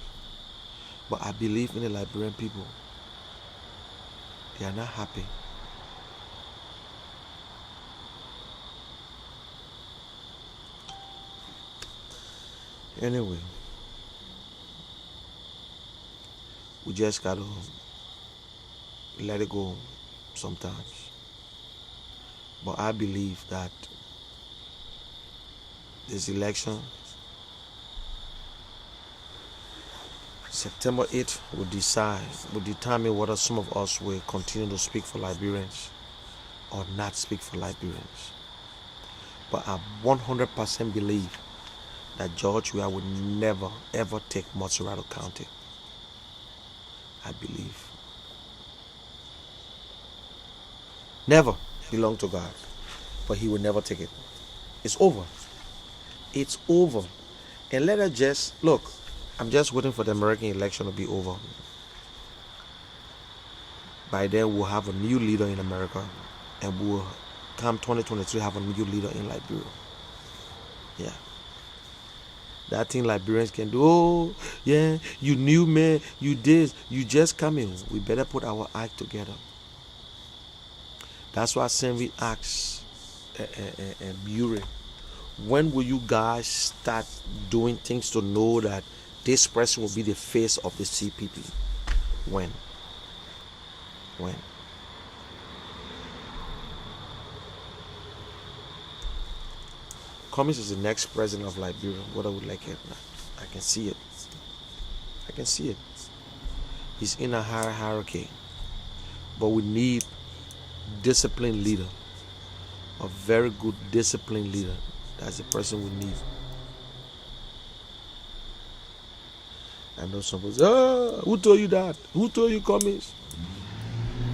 But I believe in the Liberian people. They are not happy. Anyway, we just gotta let it go sometimes. But I believe that this election, September 8th, will determine whether some of us will continue to speak for Liberians or not speak for Liberians. But I 100% believe that George Weah would never ever take Multistreaming County. I believe. Never belong to God, but he will never take it. It's over. It's over. And let us just look. I'm just waiting for the American election to be over. By then we'll have a new leader in America, and we'll come 2023 have a new leader in Liberia. Yeah. That thing Liberians can do. Oh, yeah, you new man, you this, you just coming. We better put our act together. That's why Senvi asks Bury, when will you guys start doing things to know that this person will be the face of the CPP? When? Cummings is the next president of Liberia, whether we like it or not. I can see it. I can see it. He's in a hierarchy. But we need disciplined leader. A very good disciplined leader. That's the person we need. I know somebody says, who told you that? Who told you Cummings?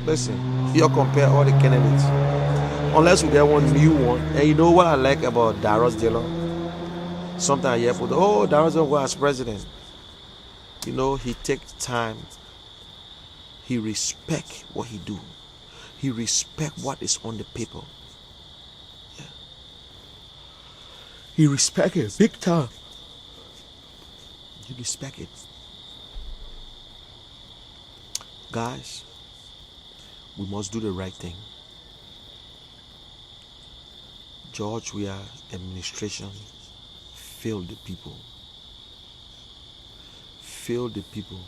Listen, you compare all the candidates. Unless we get one new one. And you know what I like about Darius Dillon? Sometimes I hear people, oh, Darius Dillon was president. You know, he takes time. He respect what he do. He respect what is on the paper. Yeah. He respect it big time. You respect it. Guys, we must do the right thing. George Weah administration failed the people. Failed the people.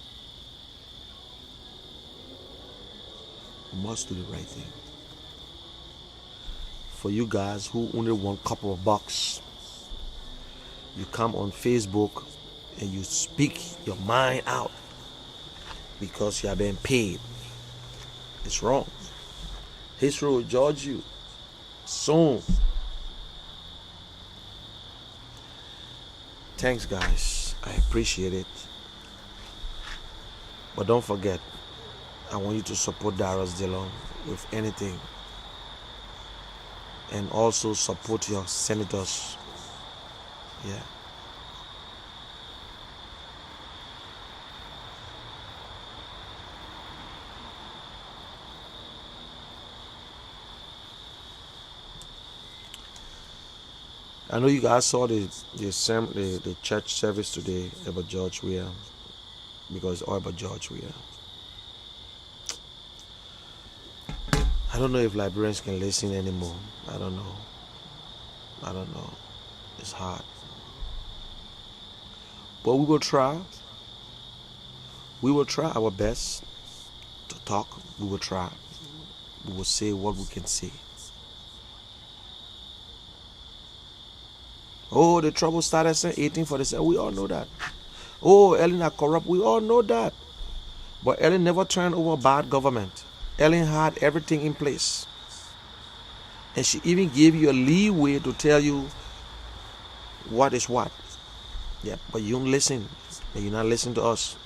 We must do the right thing. For you guys who only want a couple of bucks, you come on Facebook and you speak your mind out because you are being paid. It's wrong. History will judge you soon. Thanks, guys. I appreciate it. But don't forget, I want you to support Darius Dillon with anything. And also support your senators. Yeah. I know you guys saw the church service today about George Weah, because it's all about George Weah. I don't know if Liberians can listen anymore. I don't know. It's hard. But we will try. We will try our best to talk. We will try. We will say what we can say. Oh, the trouble started in 1847. We all know that. Oh, Ellen are corrupt. We all know that. But Ellen never turned over bad government. Ellen had everything in place. And she even gave you a leeway to tell you what is what. Yeah, but you don't listen. And you're not listening to us.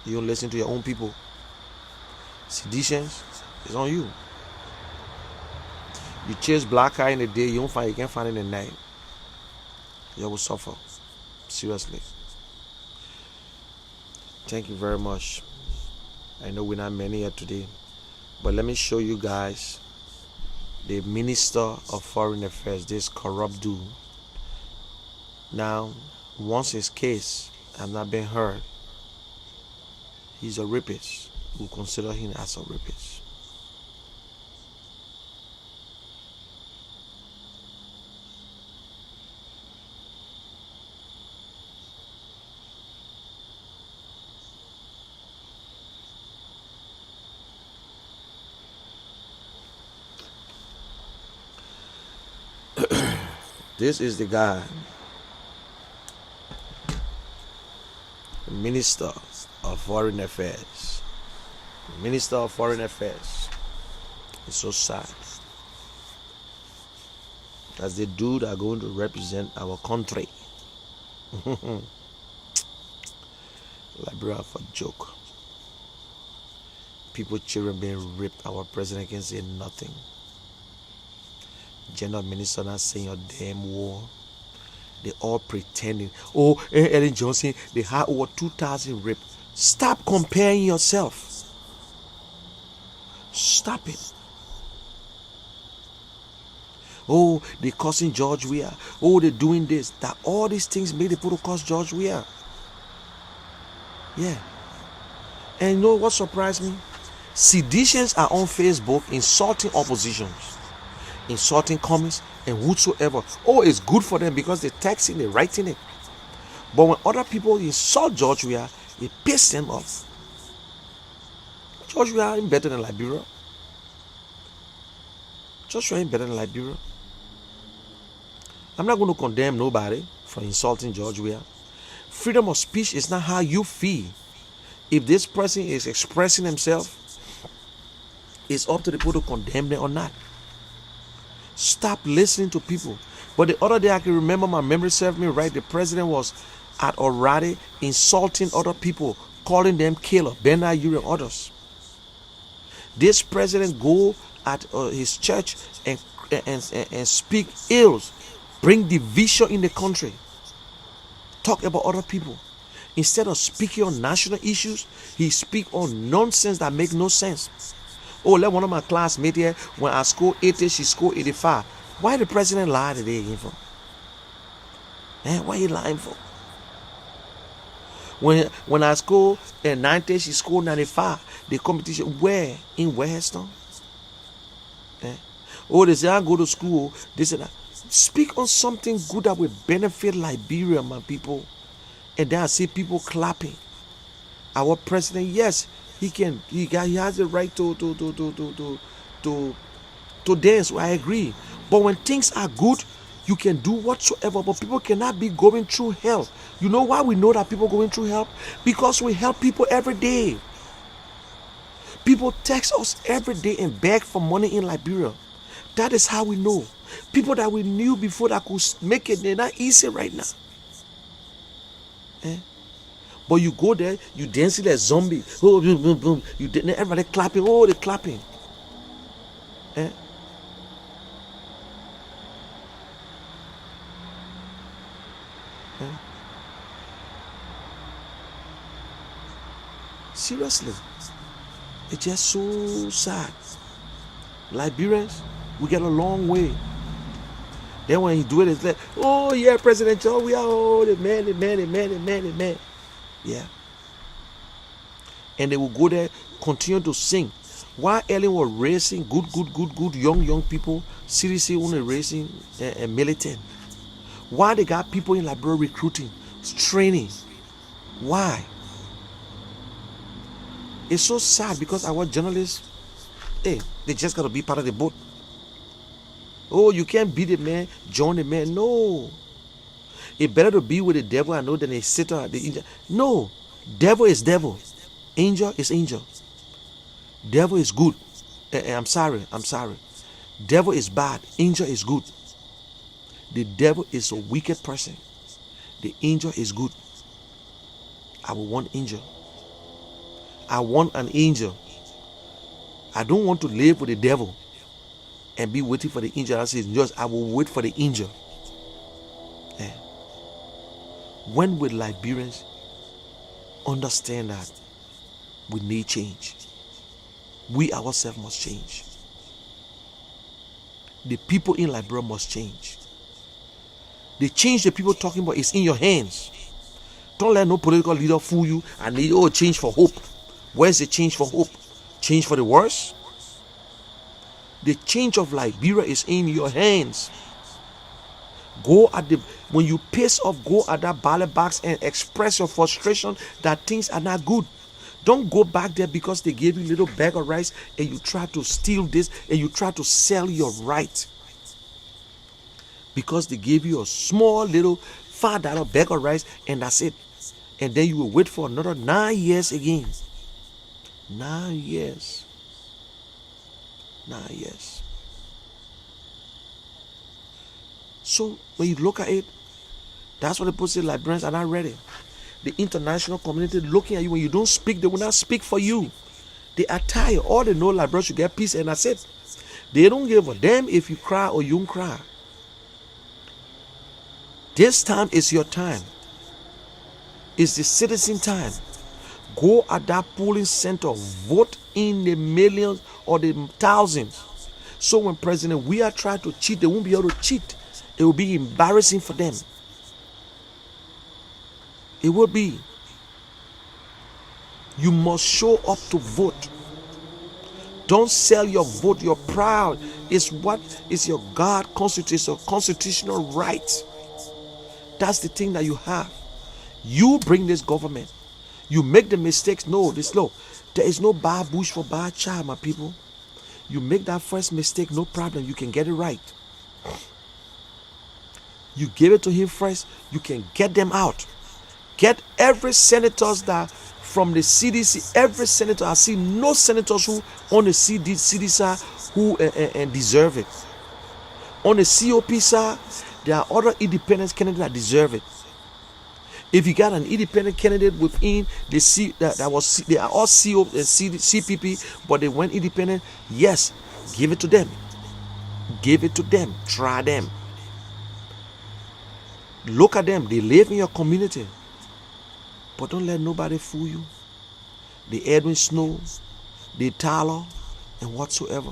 You don't listen to your own people. Seditions is on you. You chase black eye in the day, you can't find it in the night. You will suffer. Seriously. Thank you very much. I know we're not many here today, but let me show you guys the Minister of Foreign Affairs, this corrupt dude. Now, once his case has not been heard, he's a rapist. We'll consider him as a rapist. This is the guy, the Minister of Foreign Affairs. The Minister of Foreign Affairs. It's so sad. That's the dude that are going to represent our country. Liberia for joke. People, children being raped. Our president can say nothing. General Minister not saying a damn war. They all pretending. Oh, Ellen Johnson, they had over 2,000 rape. Stop comparing yourself. Stop it. Oh, they cursing George Weah. Oh, they're doing this. That all these things made the people curse George Weah. Yeah. And you know what surprised me? Seditions are on Facebook insulting oppositions, insulting comments and whatsoever. Oh, it's good for them because they're texting, they're writing it. But when other people insult George Weah, it pisses them off. George Weah ain't better than Liberia. George Weah ain't better than Liberia. I'm not going to condemn nobody for insulting George Weah. Freedom of speech is not how you feel. If this person is expressing himself, it's up to the people to condemn them or not. Stop listening to people. But the other day, I can remember, my memory served me right, the president was at a rally insulting other people, calling them killer, Bernard Uri and others. This president go at his church and speak ills, bring division in the country, talk about other people. Instead of speaking on national issues, he speak on nonsense that make no sense. Oh, let one of my classmates here, when I scored 80, she scored 85. Why the president lie today again for? Why he lying for? When I scored 90, she scored 95. The competition, where? In Weston? Oh, they say I go to school, this and that. Speak on something good that will benefit Liberia, my people. And then I see people clapping. Our president, yes, he has the right to dance. I agree. But when things are good, you can do whatsoever. But people cannot be going through hell. You know why we know that people going through hell? Because we help people every day. People text us every day and beg for money in Liberia. That is how we know. People that we knew before that could make it, they're not easy right now. But you go there, you dancing like zombie. Oh, boom, boom, boom. You everybody clapping. Oh, they're clapping. Seriously, it's just so sad. Liberians, we get a long way. Then when he do it, it's like, oh yeah, President Joe, we are all the man. Yeah. And they will go there, continue to sing. While Ellen was raising good young people, seriously only raising a militant. Why they got people in Liberia recruiting, training? Why? It's so sad because our journalists, they just got to be part of the boat. Oh, you can't be the man, join the man. No. It's better to be with the devil, I know, than a sit at the angel. No. Devil is devil. Angel is angel. Devil is good. I'm sorry. Devil is bad. Angel is good. The devil is a wicked person. The angel is good. I will want angel. I want an angel. I don't want to live with the devil and be waiting for the angel. I say, just I will wait for the angel. When will Liberians understand that we need change. We ourselves must change. The people in Liberia must change. The change the people talking about is in your hands. Don't let no political leader fool you and they change for hope. Where's the change for hope? Change for the worse? The change of Liberia is in your hands. Go at the when you piss off, go at that ballot box and express your frustration that things are not good. Don't go back there because they gave you a little bag of rice and you try to steal this and you try to sell your right. Because they gave you a small little $5 bag of rice and that's it. And then you will wait for another 9 years again. 9 years. 9 years. So when you look at it, that's what the people say, Liberians are not ready. The international community looking at you, when you don't speak, they will not speak for you. They are tired. All they know, Liberians should get peace, and that's it. They don't give a damn if you cry or you don't cry. This time is your time. It's the citizen time. Go at that polling center, vote in the millions or the thousands. So when President we are trying to cheat, they won't be able to cheat. It will be embarrassing for them. It will be. You must show up to vote. Don't sell your vote. You're proud. It's what is your God constitutional right. That's the thing that you have. You bring this government. You make the mistakes. No, there is no bad bush for bad child, my people. You make that first mistake, no problem. You can get it right. You give it to him first. You can get them out. Get every senators that from the CDC, every senator. I see no senators who on the CDC side who deserve it. On the COP side, there are other independent candidates that deserve it. If you got an independent candidate within the they are all CO and CPP, but they went independent, yes, give it to them. Give it to them. Try them. Look at them. They live in your community. But don't let nobody fool you. The Edwin Snow, the Tyler, and whatsoever.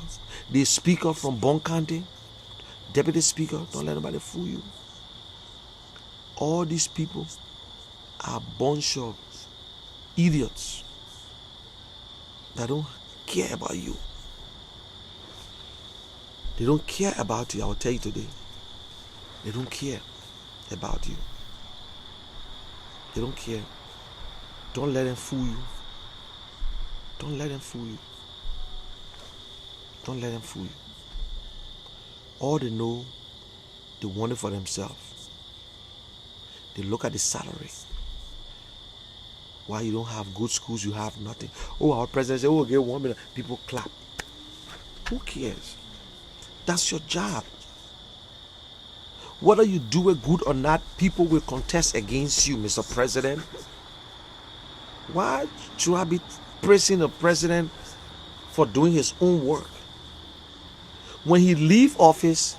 The speaker from Bon County, deputy speaker, don't let nobody fool you. All these people are a bunch of idiots that don't care about you. They don't care about you. I will tell you today. They don't care about you. They don't care. Don't let them fool you. Don't let them fool you. Don't let them fool you. All they know, they want it for themselves. They look at the salary. Why you don't have good schools, you have nothing. Oh, our president said, oh, get 1 million. People clap. Who cares? That's your job. Whether you do it good or not, people will contest against you, Mr. President. Why should I be praising the president for doing his own work? When he leaves office,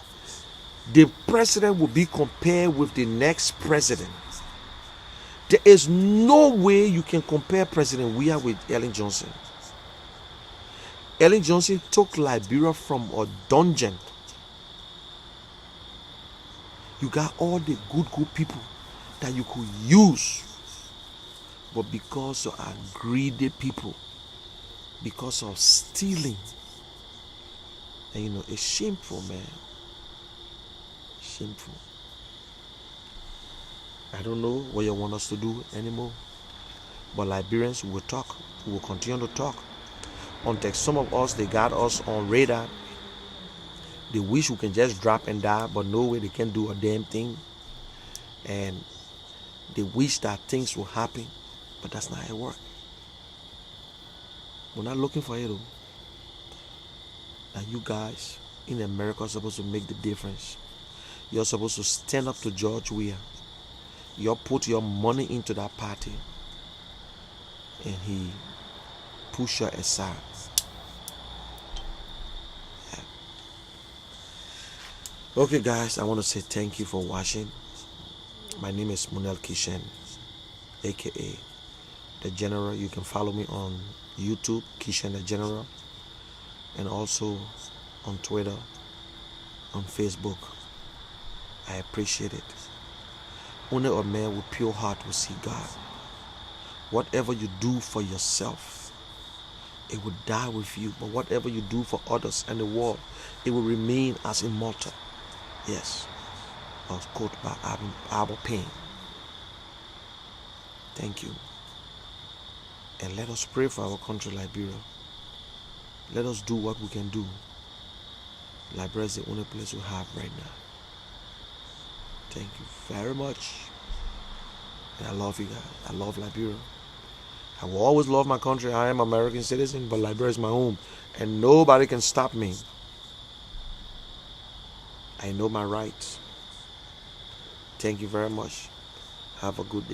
the president will be compared with the next president. There is no way you can compare President Weah with Ellen Johnson. Ellen Johnson took Liberia from a dungeon. You got all the good people that you could use. But because of our greedy people, because of stealing, and it's shameful, man. Shameful. I don't know what you want us to do anymore. But Liberians will talk. We will continue to talk. Until some of us, they got us on radar. They wish we can just drop and die, but no way they can do a damn thing. And they wish that things will happen, but that's not how it works. We're not looking for it, though. And you guys in America are supposed to make the difference. You're supposed to stand up to George Weah. You put your money into that party, and he push you aside. Yeah. Okay, guys, I want to say thank you for watching. My name is Munel Kishen, aka the General. You can follow me on YouTube, Kishan the General, and also on Twitter, on Facebook. I appreciate it. Only a man with pure heart will see God. Whatever you do for yourself, it will die with you. But whatever you do for others and the world, it will remain as immortal. Yes. I was quoted by Albert Payne. Thank you. And let us pray for our country, Liberia. Let us do what we can do. Liberia is the only place we have right now. Thank you very much. And I love you guys. I love Liberia. I will always love my country. I am an American citizen, but Liberia is my home. And nobody can stop me. I know my rights. Thank you very much. Have a good day.